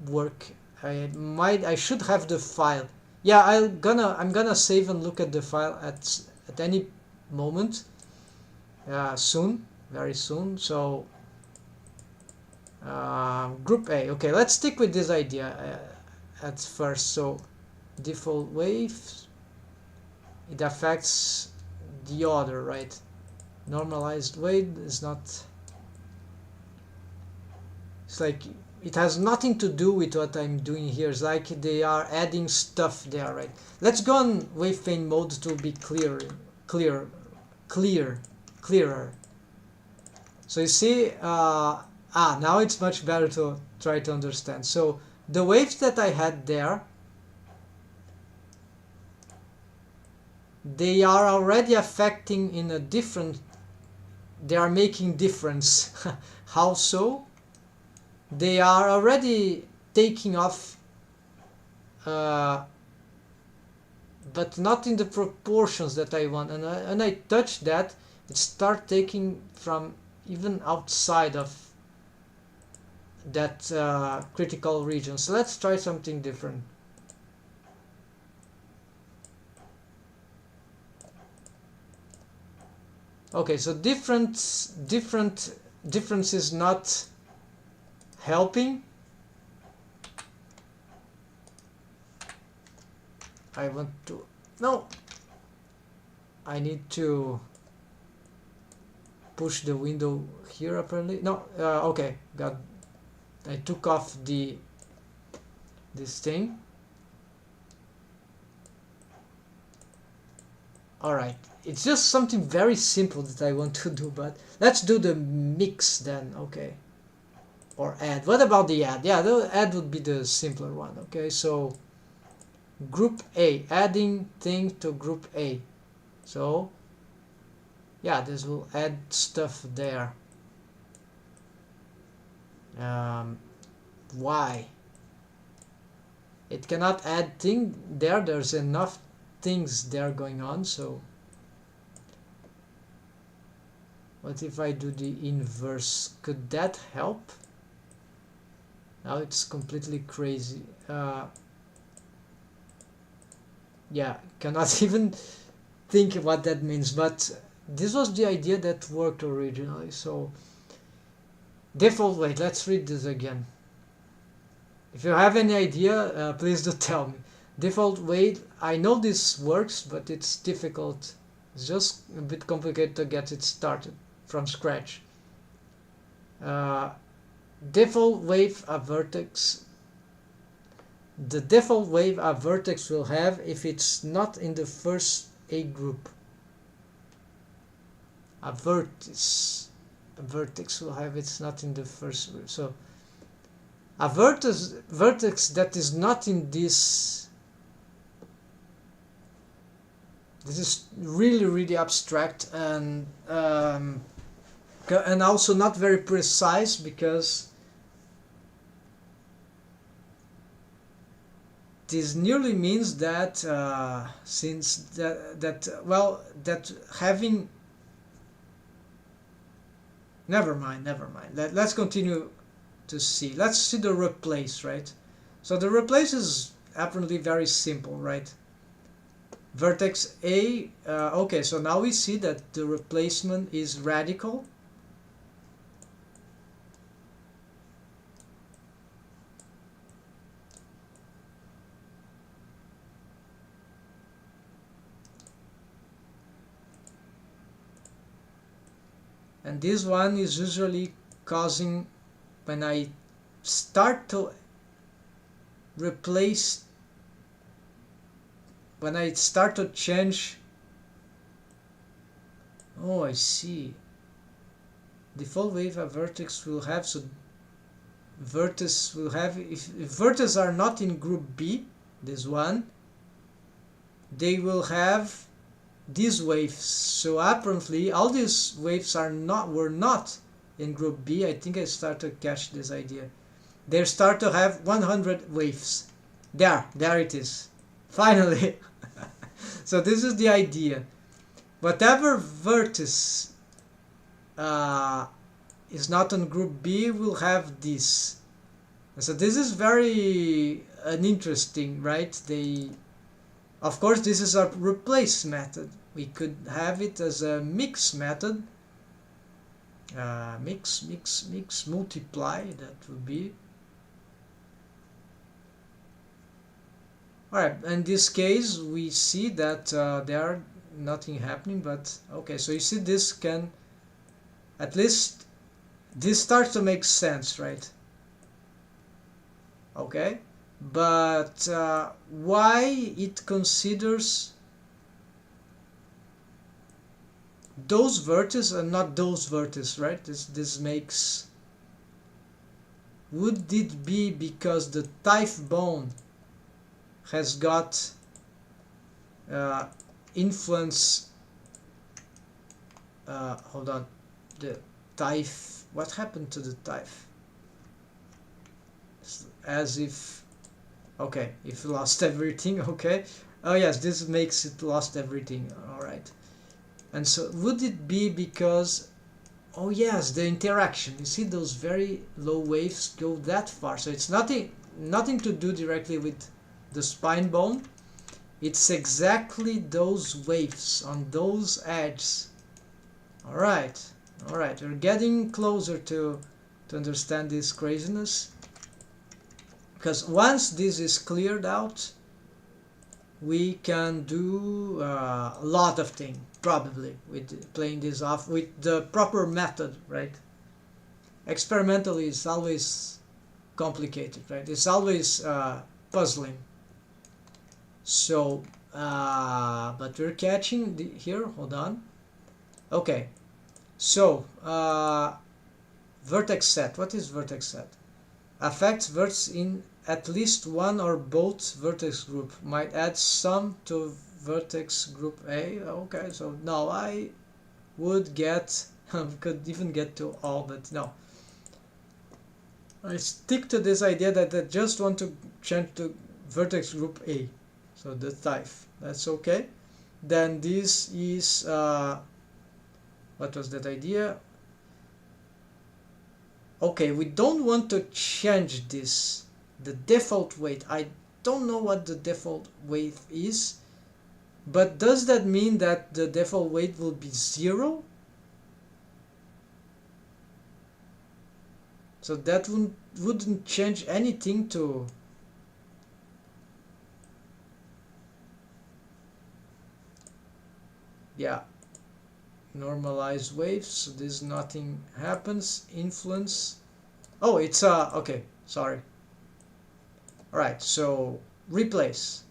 work. I should have the file. Yeah, I'm gonna save and look at the file at any moment. Soon, very soon. So. Group A. Okay, let's stick with this idea at first. So default waves, it affects the other, right? Normalized wave is not, it's like it has nothing to do with what I'm doing here. It's like they are adding stuff there, right? Let's go on wave paint mode to be clearer. So you see, now it's much better to try to understand. So the waves that I had there, they are already affecting in a different, they are making difference. How so? They are already taking off, but not in the proportions that I want. And I touch that, it start taking from even outside of that critical region. So let's try something different. Okay, so difference is not helping. I want to, no, I need to push the window here apparently. No, okay, got, I took off this thing. Alright, it's just something very simple that I want to do, but let's do the mix then, okay. Or add. What about the add? Yeah, the add would be the simpler one, okay. So group A, adding thing to group A. So yeah, this will add stuff there. Why? It cannot add thing there, there's enough things there going on. So what if I do the inverse? Could that help? Now it's completely crazy. Yeah, cannot even think what that means, but this was the idea that worked originally. So default weight, let's read this again. If you have any idea, please do tell me. Default weight, I know this works, but it's difficult. It's just a bit complicated to get it started from scratch. Default wave a vertex. The default wave a vertex will have if it's not in the first A group. A vertex will have it's not in the first group. So a vertex that is not in this is really abstract and also not very precise, because this nearly means that since that having, never mind, let's continue to see. Let's see the replace, right? So the replace is apparently very simple, right? Vertex A, okay, so now we see that the replacement is radical. And this one is usually causing, when I start to replace, when I start to change, oh, I see. Default wave a vertex will have, so vertex will have, if vertices are not in group B, this one, they will have these waves. So apparently all these waves were not in group B. I think I start to catch this idea. They start to have 100 waves. There it is. Finally. So this is the idea. Whatever vertex is not on group B will have this. So this is very uninteresting, right? Of course, this is a replace method. We could have it as a mix method. Mix, multiply, that would be. Alright, in this case, we see that there nothing happening, but okay, so you see this can, at least, this starts to make sense, right? Okay, but why it considers those vertices and not those vertices, right? This makes, would it be because the type bone has got influence, hold on, the type, what happened to the type? As if, okay, if you lost everything, okay. Oh yes, this makes it lost everything, alright. And so would it be because, oh yes, the interaction, you see those very low waves go that far, so it's nothing to do directly with the spine bone, it's exactly those waves on those edges All right, we're getting closer to understand this craziness, because once this is cleared out, we can do a lot of things probably with playing this off with the proper method, right? Experimentally is always complicated, right? It's always puzzling. So but we're catching here. Hold on. Okay, so vertex set. What is vertex set? Affects vertex in at least one or both vertex group. Might add some to vertex group A. Okay, so no, I would get could even get to all, but no. I stick to this idea that I just want to change to vertex group A. So the type. That's okay. Then this is what was that idea? Okay, we don't want to change this. The default weight. I don't know what the default weight is, but does that mean that the default weight will be 0? So that wouldn't change anything to... Yeah, normalize waves, so this nothing happens. Influence. Oh, it's okay, sorry. All right, so replace.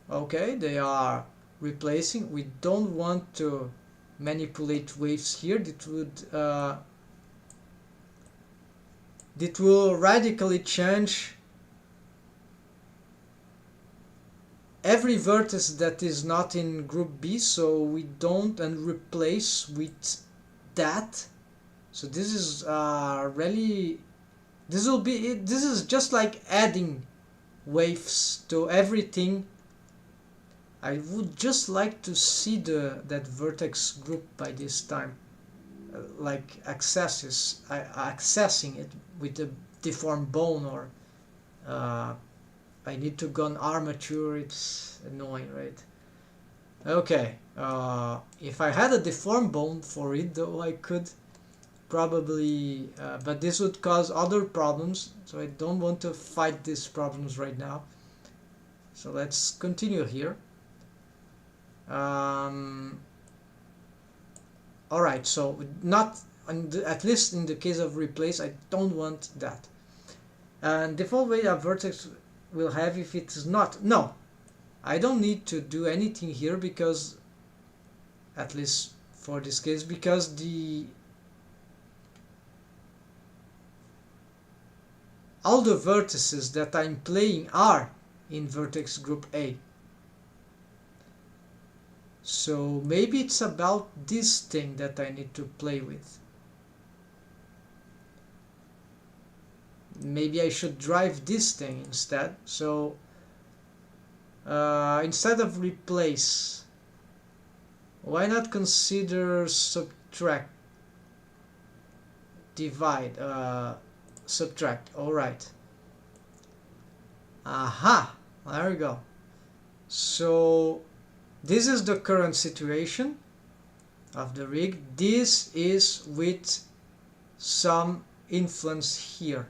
Okay, they are replacing. We don't want to manipulate waves here. That will radically change every vertex that is not in group B, so we don't, and replace with that. So this is really, this is just like adding waves to everything. I would just like to see that vertex group by this time, like accessing it with the deformed bone, or I need to go on armature. It's annoying, right? Okay, if I had a deformed bone for it though, I could probably, but this would cause other problems, so I don't want to fight these problems right now. So let's continue here. Alright, so not, at least in the case of replace, I don't want that. And default weight a vertex will have if it is not. No, I don't need to do anything here, because, at least for this case, because all the vertices that I'm playing are in vertex group A. So maybe it's about this thing that I need to play with. Maybe I should drive this thing instead. So instead of replace, why not consider subtract, divide, subtract. All right. Aha, there we go. So this is the current situation of the rig. This is with some influence here,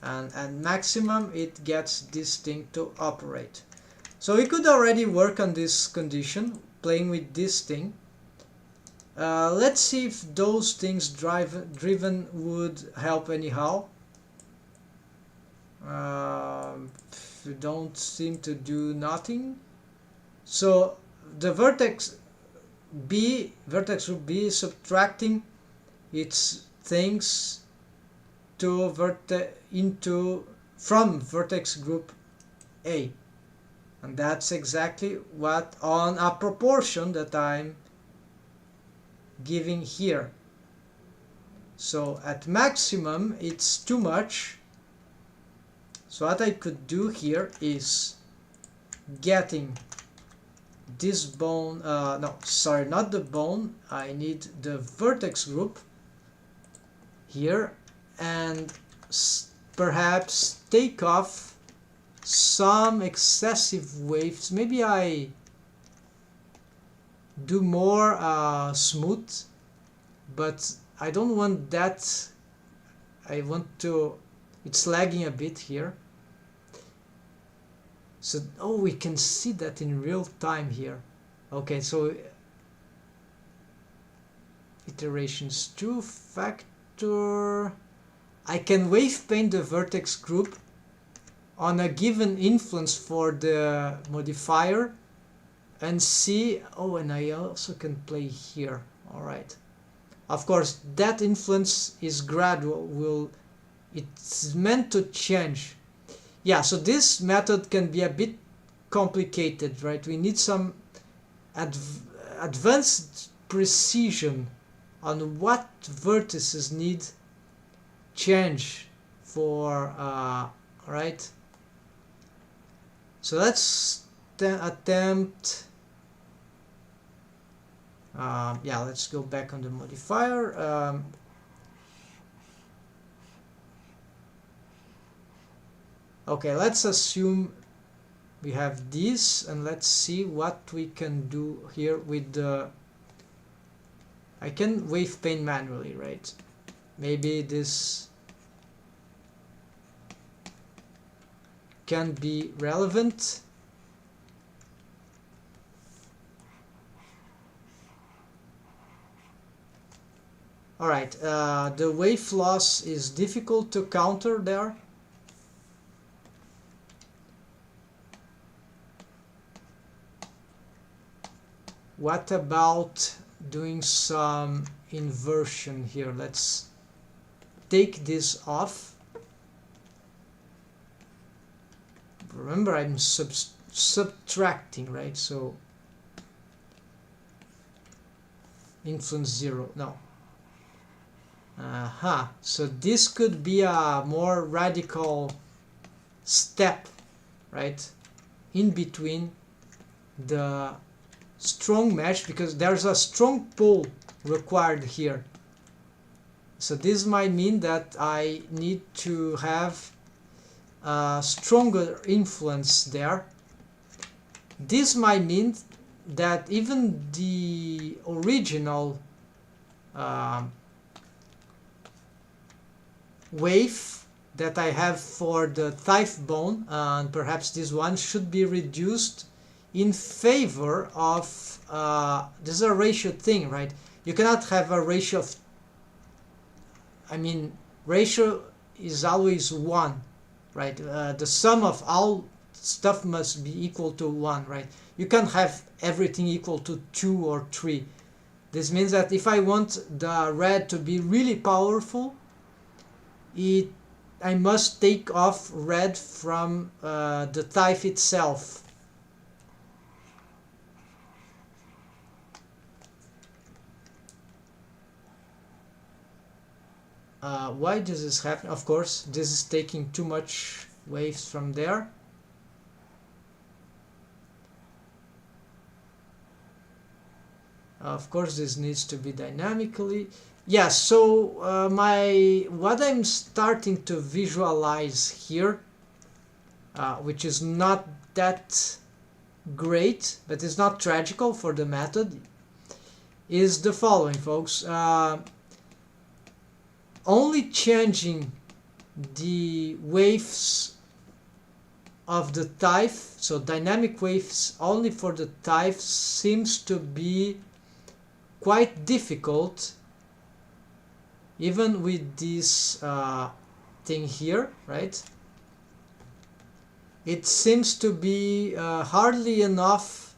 and maximum it gets this thing to operate. So we could already work on this condition, playing with this thing. Let's see if those things driven would help anyhow. Don't seem to do nothing. So the vertex group B is subtracting its things to from vertex group A, and that's exactly what on a proportion that I'm giving here. So at maximum it's too much. So what I could do here is getting this bone, no, sorry, not the bone, I need the vertex group here, and perhaps take off some excessive waves. Maybe do more smooth, but I don't want that. I want to, it's lagging a bit here. So, oh, we can see that in real time here. Okay, so iterations 2 factor. I can wave paint the vertex group on a given influence for the modifier and see, oh, and I also can play here. All right. Of course, that influence is gradual. It's meant to change. Yeah, so this method can be a bit complicated, right? We need some advanced precision on what vertices need change for, right? So let's attempt. Yeah, let's go back on the modifier. Okay, let's assume we have this, and let's see what we can do here with the. I can wave paint manually, right? Maybe this can be relevant. Alright, the wave loss is difficult to counter there. What about doing some inversion here? Let's take this off. Remember, I'm subtracting, right? So influence 0. No. So this could be a more radical step, right? In between the strong mesh, because there's a strong pull required here. So this might mean that I need to have a stronger influence there. This might mean that even the original wave that I have for the thigh bone, and perhaps this one, should be reduced in favor of this is a ratio thing, right? You cannot have a ratio of, ratio is always 1, right? The sum of all stuff must be equal to 1, right? You can't have everything equal to 2 or 3. This means that if I want the red to be really powerful, I must take off red from the thigh itself. Why does this happen? Of course, this is taking too much waves from there. Of course, this needs to be dynamically. Yeah, so what I'm starting to visualize here, which is not that great, but it's not tragical for the method, is the following, folks. Only changing the waves of the thigh, so dynamic waves only for the thigh, seems to be quite difficult, even with this thing here, right? It seems to be hardly not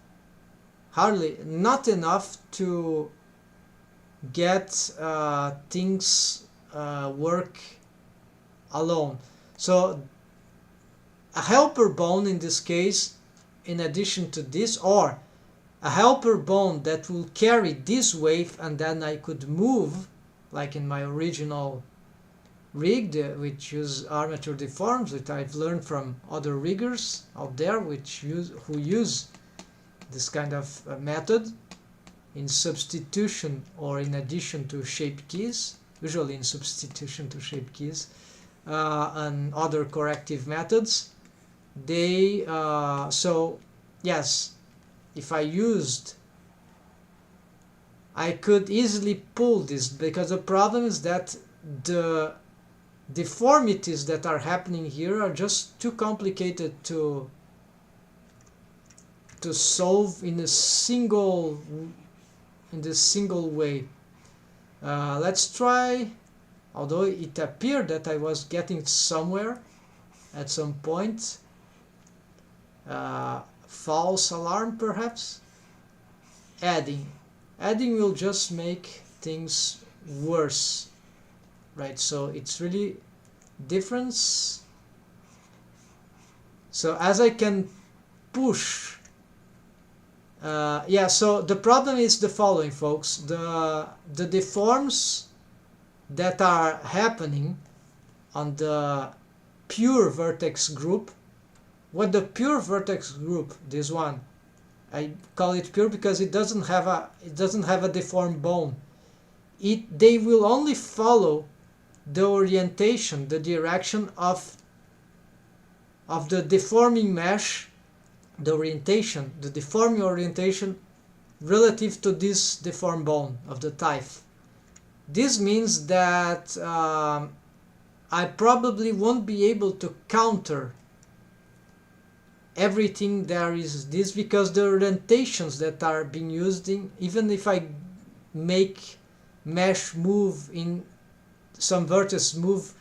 enough to get things work alone. So a helper bone in this case, in addition to this, or a helper bone that will carry this wave, and then I could move, like in my original rig, which use armature deforms, which I've learned from other riggers out there who use this kind of method in substitution or in addition to shape keys, usually in substitution to shape keys, and other corrective methods. So yes, if I used I could easily pull this, because the problem is that the deformities that are happening here are just too complicated to solve in this single way. Let's try, although it appeared that I was getting somewhere at some point. False alarm perhaps. Adding will just make things worse, right? So it's really difference. So as I can push, yeah, so the problem is the following, folks. The deforms that are happening on the pure vertex group, what the pure vertex group, this one, I call it pure because it doesn't have a deformed bone. They will only follow the orientation, the direction of the deforming mesh, the deforming orientation relative to this deformed bone of the type. This means that I probably won't be able to counter everything there is this, because the orientations that are being used in, even if I make mesh move in some vertex move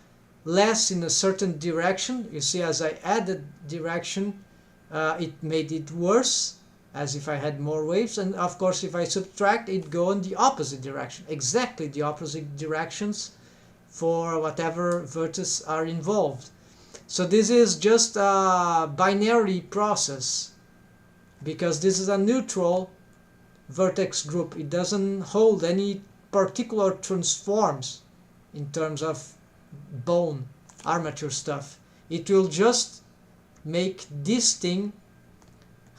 less in a certain direction, you see, as I added direction, it made it worse, as if I had more waves. And of course, if I subtract, it go in the opposite direction, exactly the opposite directions for whatever vertices are involved. So this is just a binary process, because this is a neutral vertex group. It doesn't hold any particular transforms in terms of bone armature stuff. It will just make this thing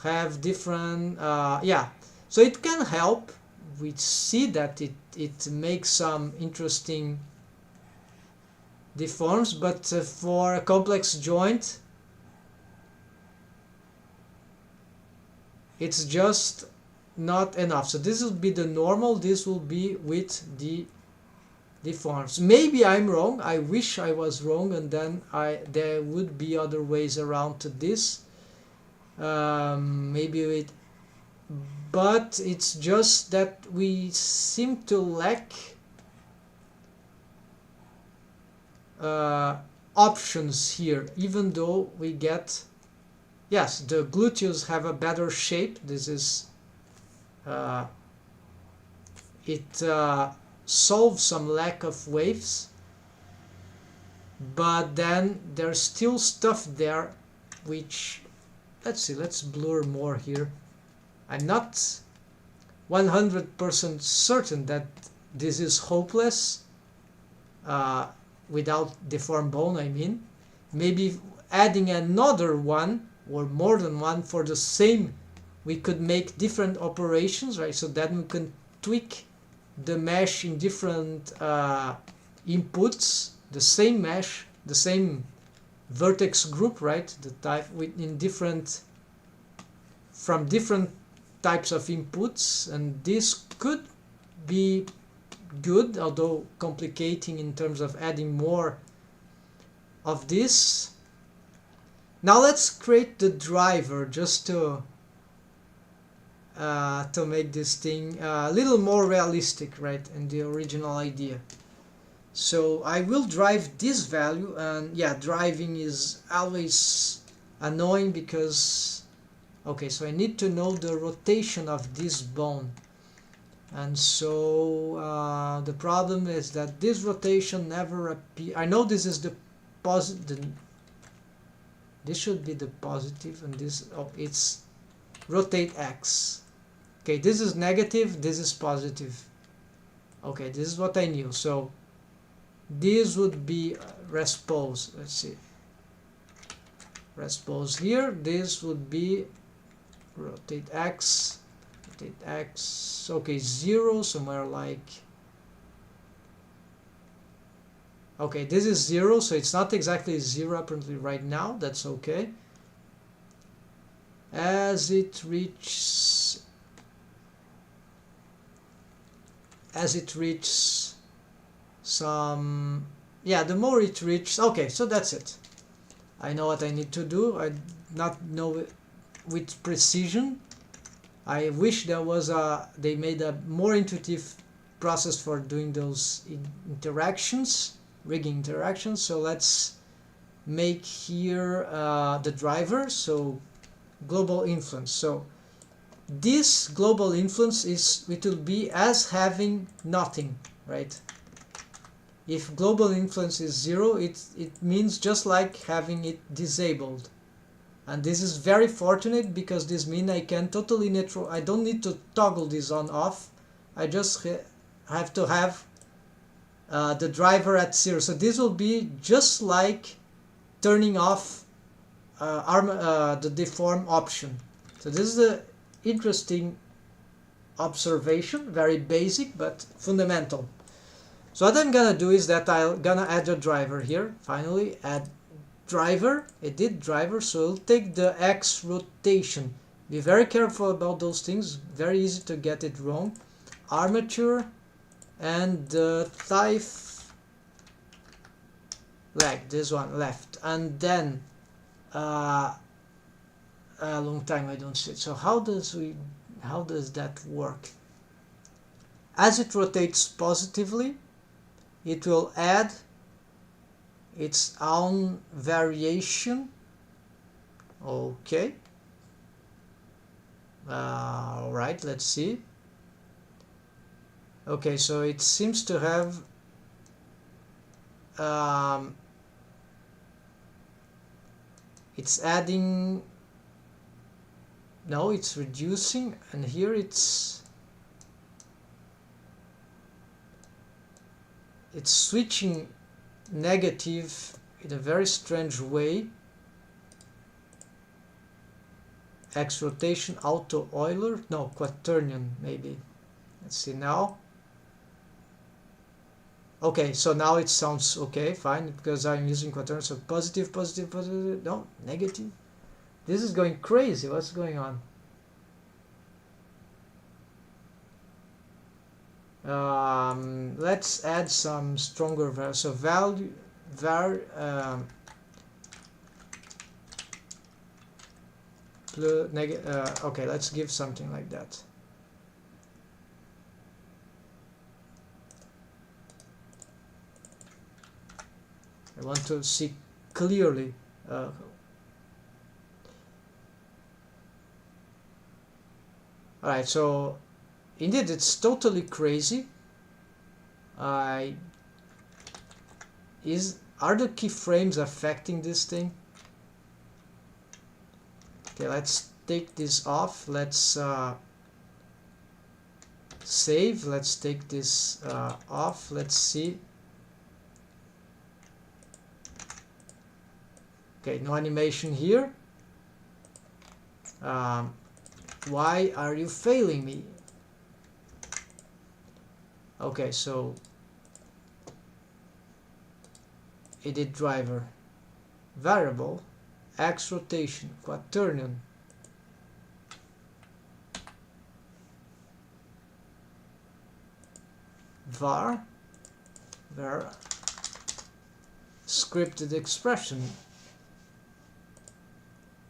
have different, yeah. So it can help. We see that it makes some interesting deforms, but for a complex joint, it's just not enough. So this will be the normal, this will be with the deforms. Maybe I'm wrong, I wish I was wrong, and then there would be other ways around to this. Maybe it, but it's just that we seem to lack options here, even though we get, yes, the gluteus have a better shape. This is it solves some lack of waves, but then there's still stuff there which, let's see, let's blur more here. I'm not 100% certain that this is hopeless without deformed bone, I mean. Maybe adding another one or more than one for the same, we could make different operations, right? So that we can tweak the mesh in different inputs, the same mesh, the same vertex group, right? The type in different, from different types of inputs, and this could be good, although complicating in terms of adding more of this. Now let's create the driver just to make this thing a little more realistic, right, and the original idea. So I will drive this value, and yeah, driving is always annoying because, okay, so I need to know the rotation of this bone. And so the problem is that this rotation never appears. I know this is the positive, this should be the positive, and this, oh, it's rotate X. Okay, this is negative, this is positive. Okay, this is what I knew. So this would be respose. Let's see, respose here. This would be rotate X. X, okay, 0, somewhere like, okay, this is 0, so it's not exactly 0 apparently right now. That's okay. As it reaches, as it reaches some, yeah, the more it reaches. Okay, so that's it. I know what I need to do. I not know with precision. I wish there was they made a more intuitive process for doing those interactions, rigging interactions. So let's make here the driver. So global influence. So this global influence is, it will be as having nothing, right? If global influence is 0, it means just like having it disabled. And this is very fortunate because this means I can totally neutral. I don't need to toggle this on off. I just have to have the driver at 0. So this will be just like turning off the deform option. So this is an interesting observation, very basic but fundamental. So what I'm gonna do is that I'm gonna add a driver here. Finally, add driver, edit driver. So it'll take the X rotation. Be very careful about those things. Very easy to get it wrong. Armature and the thigh leg. This one left, and then a long time I don't see it. So how does that work? As it rotates positively, it will add its own variation. Okay. All right, let's see. Okay, so it seems to have it's adding, no, it's reducing, and here it's switching negative in a very strange way. X rotation, auto Euler, no, quaternion maybe. Let's see now. Okay, so now it sounds okay, fine, because I'm using quaternion. So positive, positive, positive, no, negative. This is going crazy. What's going on? Let's add some stronger values. So value, okay, let's give something like that. I want to see clearly. Alright, so indeed it's totally crazy. Are the keyframes affecting this thing? Okay, let's take this off. Let's save. Let's take this off. Let's see. Okay, no animation here. Why are you failing me? Okay, so edit driver, variable, X rotation, quaternion. var scripted expression,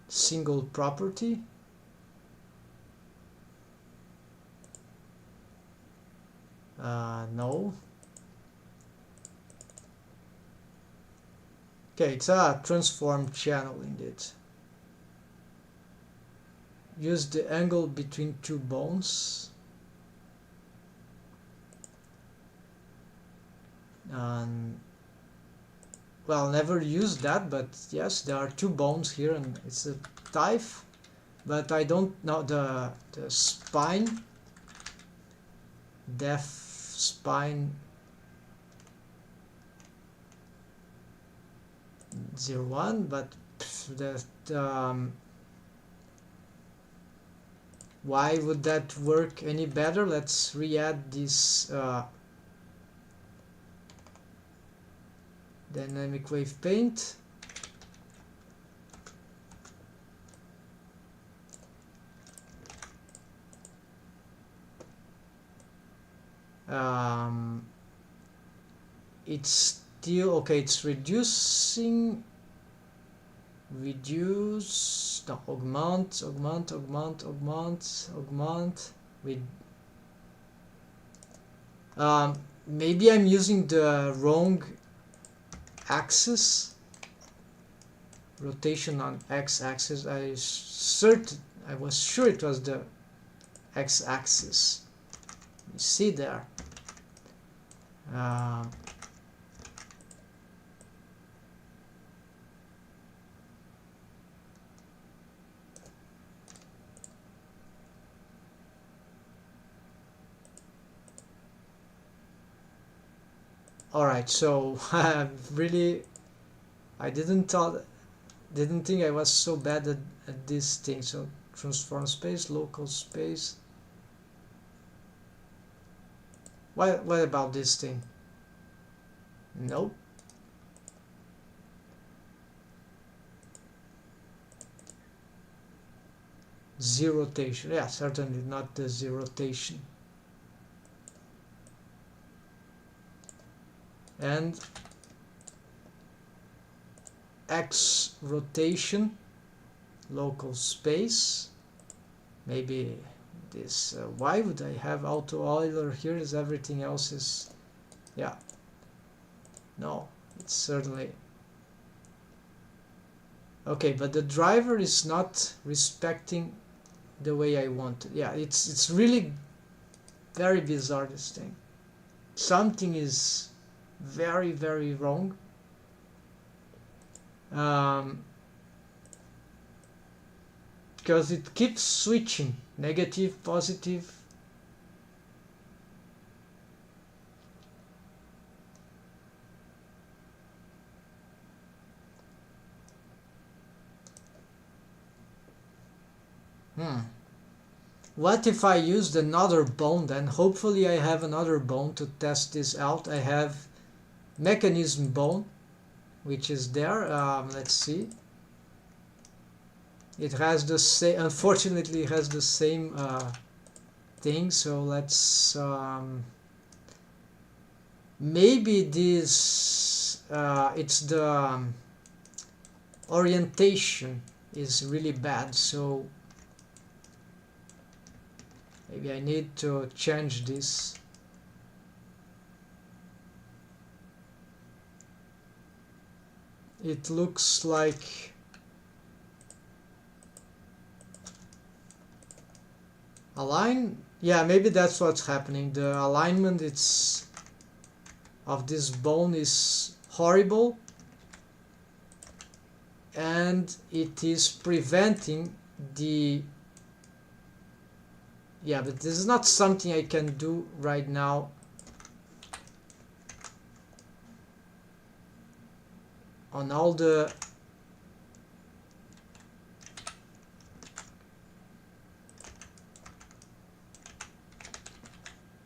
single property, no. Okay, it's a transform channel indeed. Use the angle between two bones. Well, never use that, but yes, there are two bones here, and it's a type, but I don't know the spine, def spine 01, but why would that work any better? Let's re-add this dynamic wave paint. it's still okay. It's reducing, reduce, no, augment, with maybe I'm using the wrong axis, rotation on x-axis. I was sure it was the x-axis. You see there. Alright, so really, I didn't think I was so bad at this thing. So transform space, local space. What about this thing? Nope. Z rotation. Yeah, certainly not the Z rotation. And X rotation, local space. Maybe this. Why would I have auto Euler here? Is everything else is? Yeah. No, it's certainly. Okay, but the driver is not respecting the way I want it. Yeah, it's really very bizarre, this thing. Something is very, very wrong. Because it keeps switching, negative, positive. What if I used another bone then? Hopefully I have another bone to test this out. I have mechanism bone, which is there. Let's see. It has the same, unfortunately it has the same thing, so let's maybe this it's the orientation is really bad, so maybe I need to change this. It looks like align. Yeah, maybe that's what's happening. The alignment it's of this bone is horrible, and it is preventing the. Yeah, but this is not something I can do right now. On all the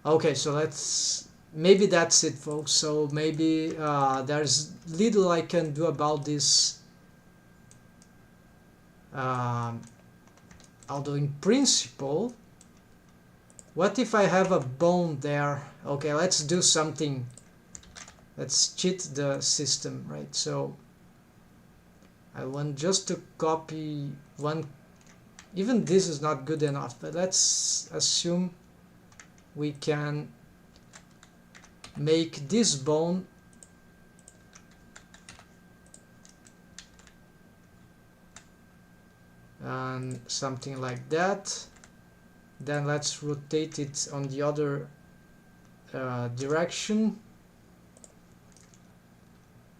okay, so maybe that's it, folks. So maybe there's little I can do about this, although in principle, what if I have a bone there? Okay, let's do something. Let's cheat the system, right? So I want just to copy one. Even this is not good enough, but let's assume we can make this bone and something like that. Then let's rotate it on the other direction.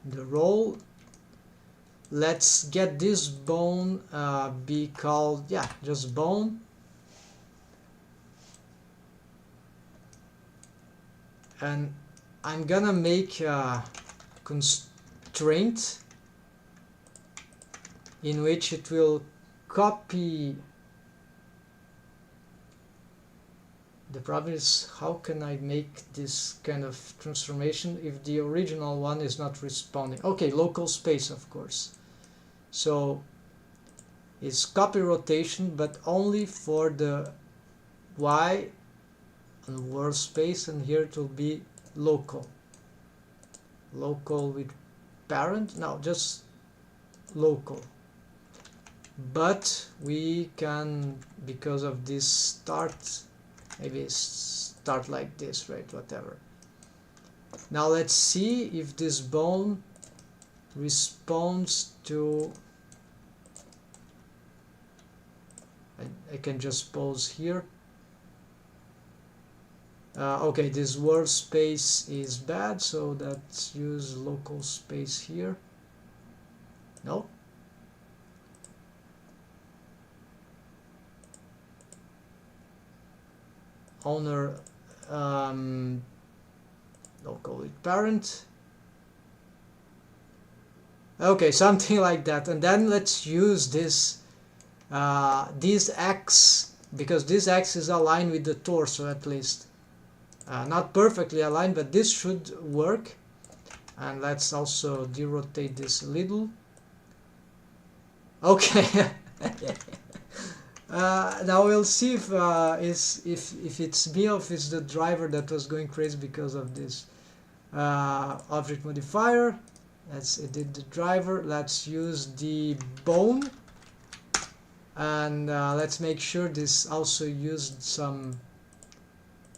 The roll. Let's get this bone be called, yeah, just bone. And I'm gonna make a constraint in which it will copy. The problem is, how can I make this kind of transformation if the original one is not responding? Okay, local space, of course. So it's copy rotation, but only for the Y on world space, and here it will be local. Local with parent, no, just local. But we can, because of this start, maybe start like this, right? Whatever. Now let's see if this bone responds to, I can just pause here. Okay, this world space is bad, so let's use local space here. No. Owner, local with parent. Okay, something like that. And then let's use this X, because this X is aligned with the torso at least. Not perfectly aligned, but this should work. And let's also derotate this a little. Okay. Now we'll see if it's me or if it's the driver that was going crazy because of this object modifier. Let's edit the driver. Let's use the bone, and let's make sure this also used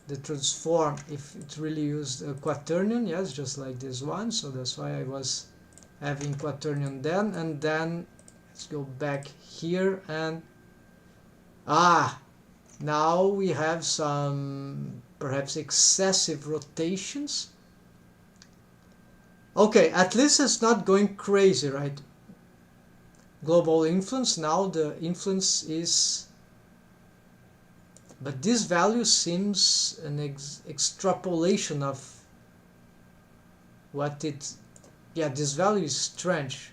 the transform, if it really used a quaternion. Yes, just like this one. So that's why I was having quaternion then. And then let's go back here, and now we have some perhaps excessive rotations. Okay, at least it's not going crazy, right? Global influence, now the influence is, but this value seems an extrapolation of what it, yeah, this value is strange.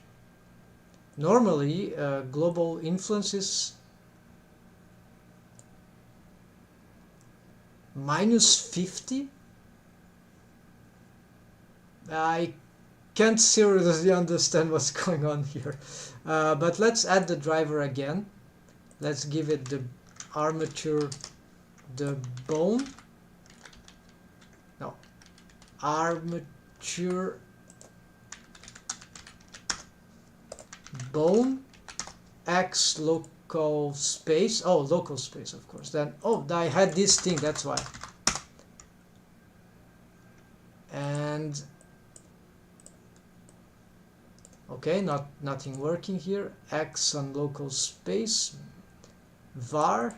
Normally global influence is -50. I can't seriously understand what's going on here. But let's add the driver again. Let's give it the armature, the bone. No, armature bone X local space. Oh, local space, of course. Then, oh, I had this thing, that's why. And okay, nothing working here. X on local space, var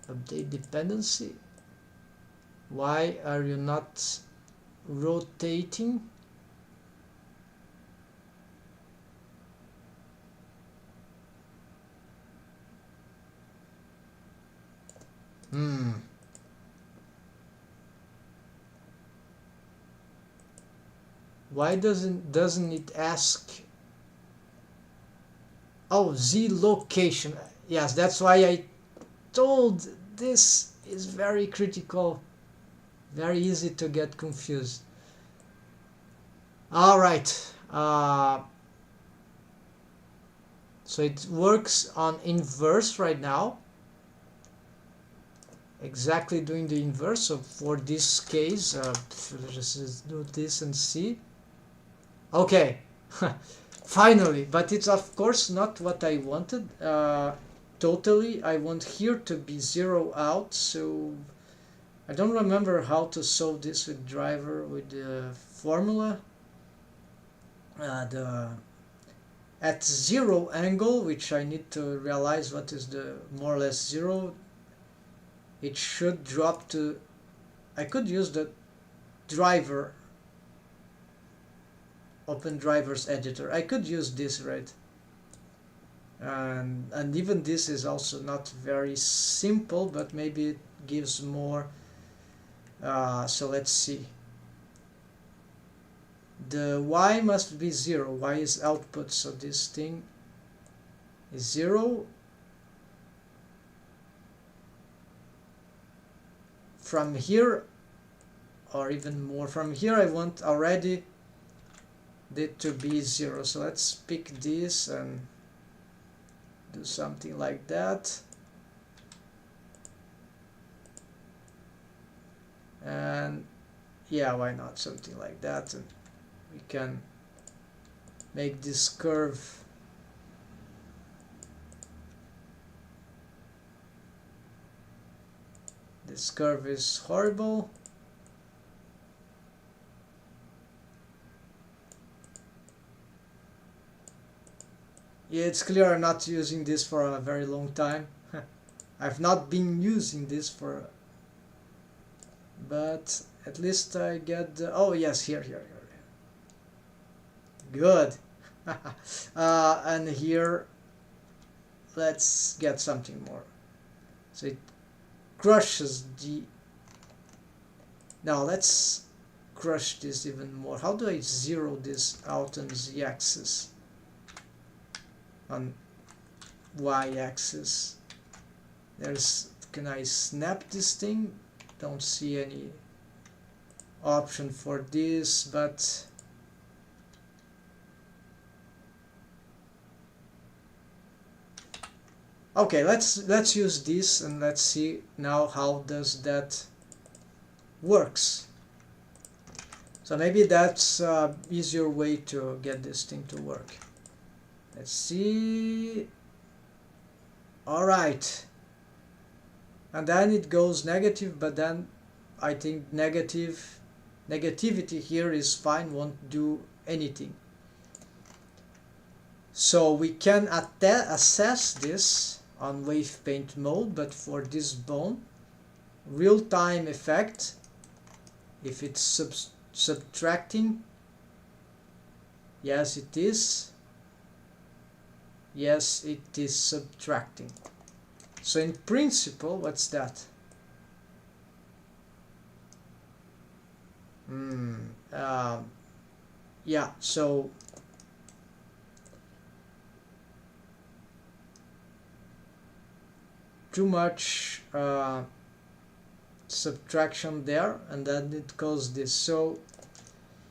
update dependency. Why are you not rotating? Why doesn't it ask? Oh, Z location. Yes, that's why I told this is very critical, very easy to get confused. All right. So it works on inverse right now. Exactly doing the inverse. So for this case, let's just do this and see. Okay, finally, but it's of course not what I wanted. Totally, I want here to be 0 out, so I don't remember how to solve this with driver, with the formula. At 0 angle, which I need to realize what is the more or less 0, it should drop to, I could use the driver, open drivers editor. I could use this, right? And even this is also not very simple, but maybe it gives more. So let's see. The y must be 0. Y is output, so this thing is 0. From here, or even more from here, I want already it to be 0. So let's pick this and do something like that. yeah, why not something like that, and we can make this curve is horrible. Yeah, it's clear I'm not using this for a very long time. I've not been using this for, but at least I get the, oh yes, here. Good. And here, let's get something more. So it crushes the, now let's crush this even more. How do I zero this out on z-axis? On y-axis. Can I snap this thing? Don't see any option for this, but okay, let's use this and let's see now how does that works. So maybe that's an easier way to get this thing to work. Let's see. All right. And then it goes negative, but then I think negativity here is fine, won't do anything. So we can assess this on wave paint mode, but for this bone, real-time effect, if it's subtracting, yes it is, yes it is subtracting. So in principle, what's that? Yeah, so too much subtraction there, and then it caused this. So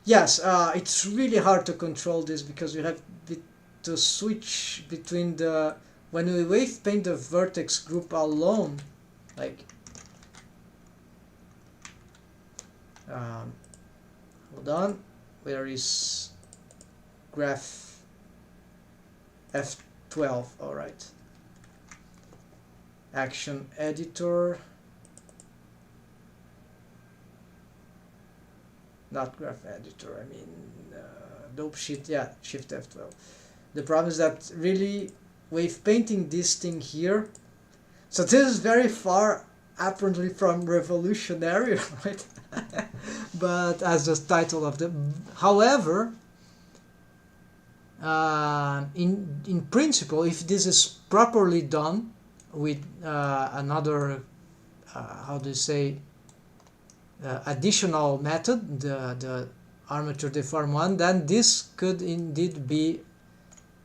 yes, it's really hard to control this because you have to switch between the, when we wave paint the vertex group alone, like hold on, where is graph F12? All right, action editor, not graph editor, I mean dope sheet, yeah, shift F12. The problem is that really wave painting this thing here, so this is very far apparently from revolutionary, right? But as the title of the, however, in principle, if this is properly done with another how do you say, additional method, the armature deform one, then this could indeed be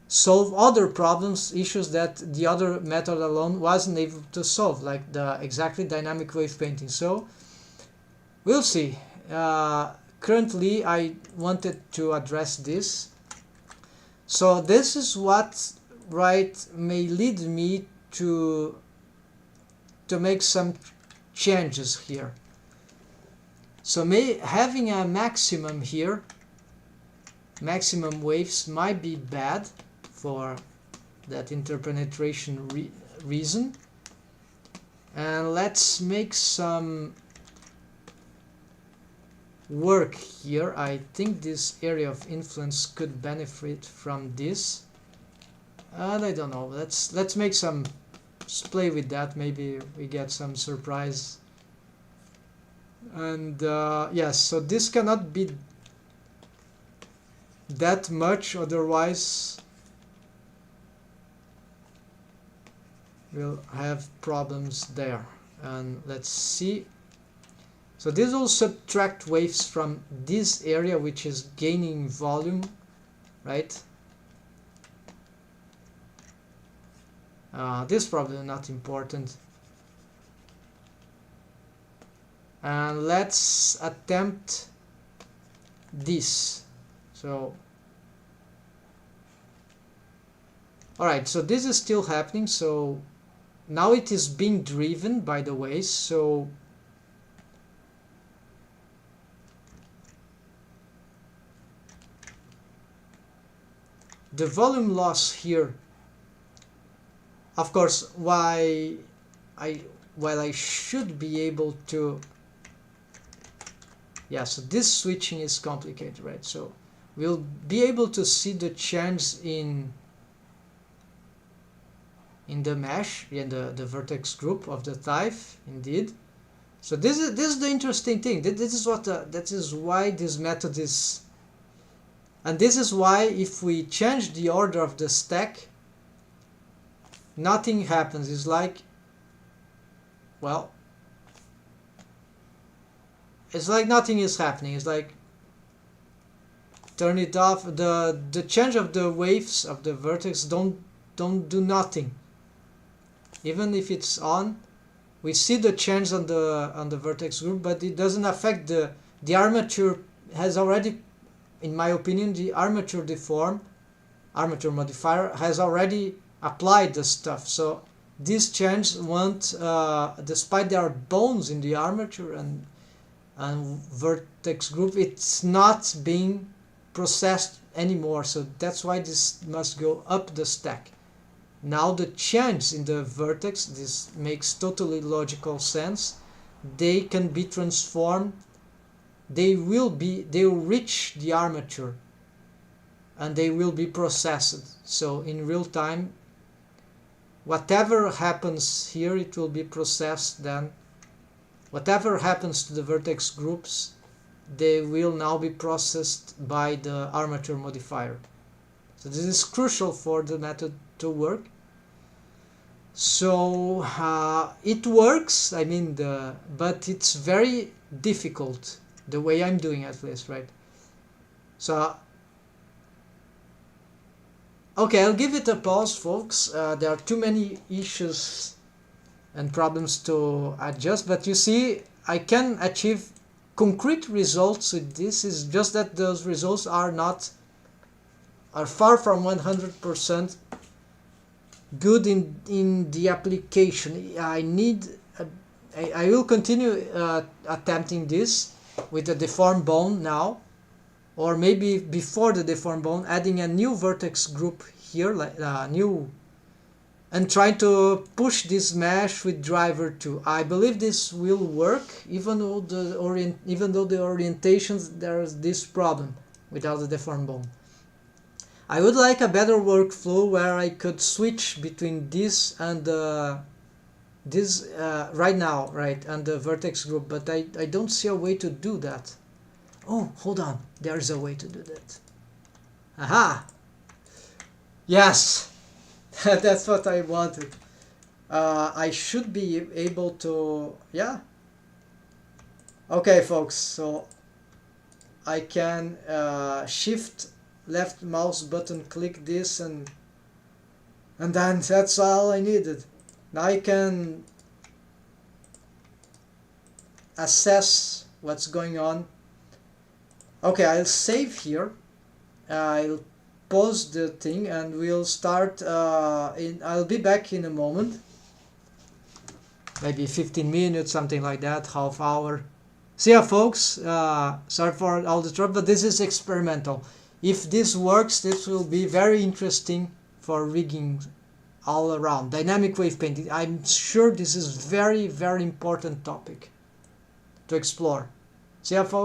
solve other problems, issues that the other method alone wasn't able to solve, like the exactly dynamic wave painting. So we'll see. Currently I wanted to address this, so this is what may lead me to make some changes here. So having a maximum here, maximum waves, might be bad for that interpenetration reason. And let's make some work here. I think this area of influence could benefit from this, and I don't know, let's make some, play with that, maybe we get some surprise. And yes, so this cannot be that much, otherwise we'll have problems there. And let's see, so this will subtract waves from this area, which is gaining volume, right? This is probably not important. And let's attempt this. So alright, so this is still happening. So now it is being driven by the waves. So the volume loss here, of course, while I should be able to, yeah, so this switching is complicated, right? So we'll be able to see the change in the mesh, in the vertex group of the type, indeed. So this is the interesting thing. This is what that is why this method is, and this is why if we change the order of the stack, nothing happens. It's like, well, it's like nothing is happening. It's like turn it off. The change of the waves of the vertex don't do nothing. Even if it's on, we see the change on the vertex group, but it doesn't affect the armature. Has already, in my opinion, the armature modifier has already applied the stuff. So these changes won't, despite there are bones in the armature and vertex group, it's not being processed anymore. So that's why this must go up the stack. Now the change in the vertex, this makes totally logical sense. They can be transformed. They will reach the armature and they will be processed. So in real time, whatever happens here, it will be processed then. Whatever happens to the vertex groups, they will now be processed by the armature modifier. So this is crucial for the method to work. So it works, I mean, but it's very difficult the way I'm doing at least, right? So okay, I'll give it a pause, folks. There are too many issues and problems to adjust, but you see, I can achieve concrete results with this. Is just that those results are far from 100% good in the application. I will continue attempting this with the deformed bone now, or maybe before the deformed bone, adding a new vertex group here, like new, and trying to push this mesh with driver 2. I believe this will work, even though the orientations, there's this problem without the deformed bone. I would like a better workflow where I could switch between this and this right now, right, and the vertex group, but I don't see a way to do that. Oh, hold on, there's a way to do that. Aha! Yes! That's what I wanted. I should be able to, yeah. Okay, folks, so I can shift left mouse button, click this, and then that's all I needed. Now I can assess what's going on. Okay, I'll save here. I'll pause the thing and we'll start I'll be back in a moment. Maybe 15 minutes, something like that, half hour. See ya, folks. Sorry for all the trouble, but this is experimental. If this works, this will be very interesting for rigging all around. Dynamic wave painting. I'm sure this is very, very important topic to explore. See ya, folks.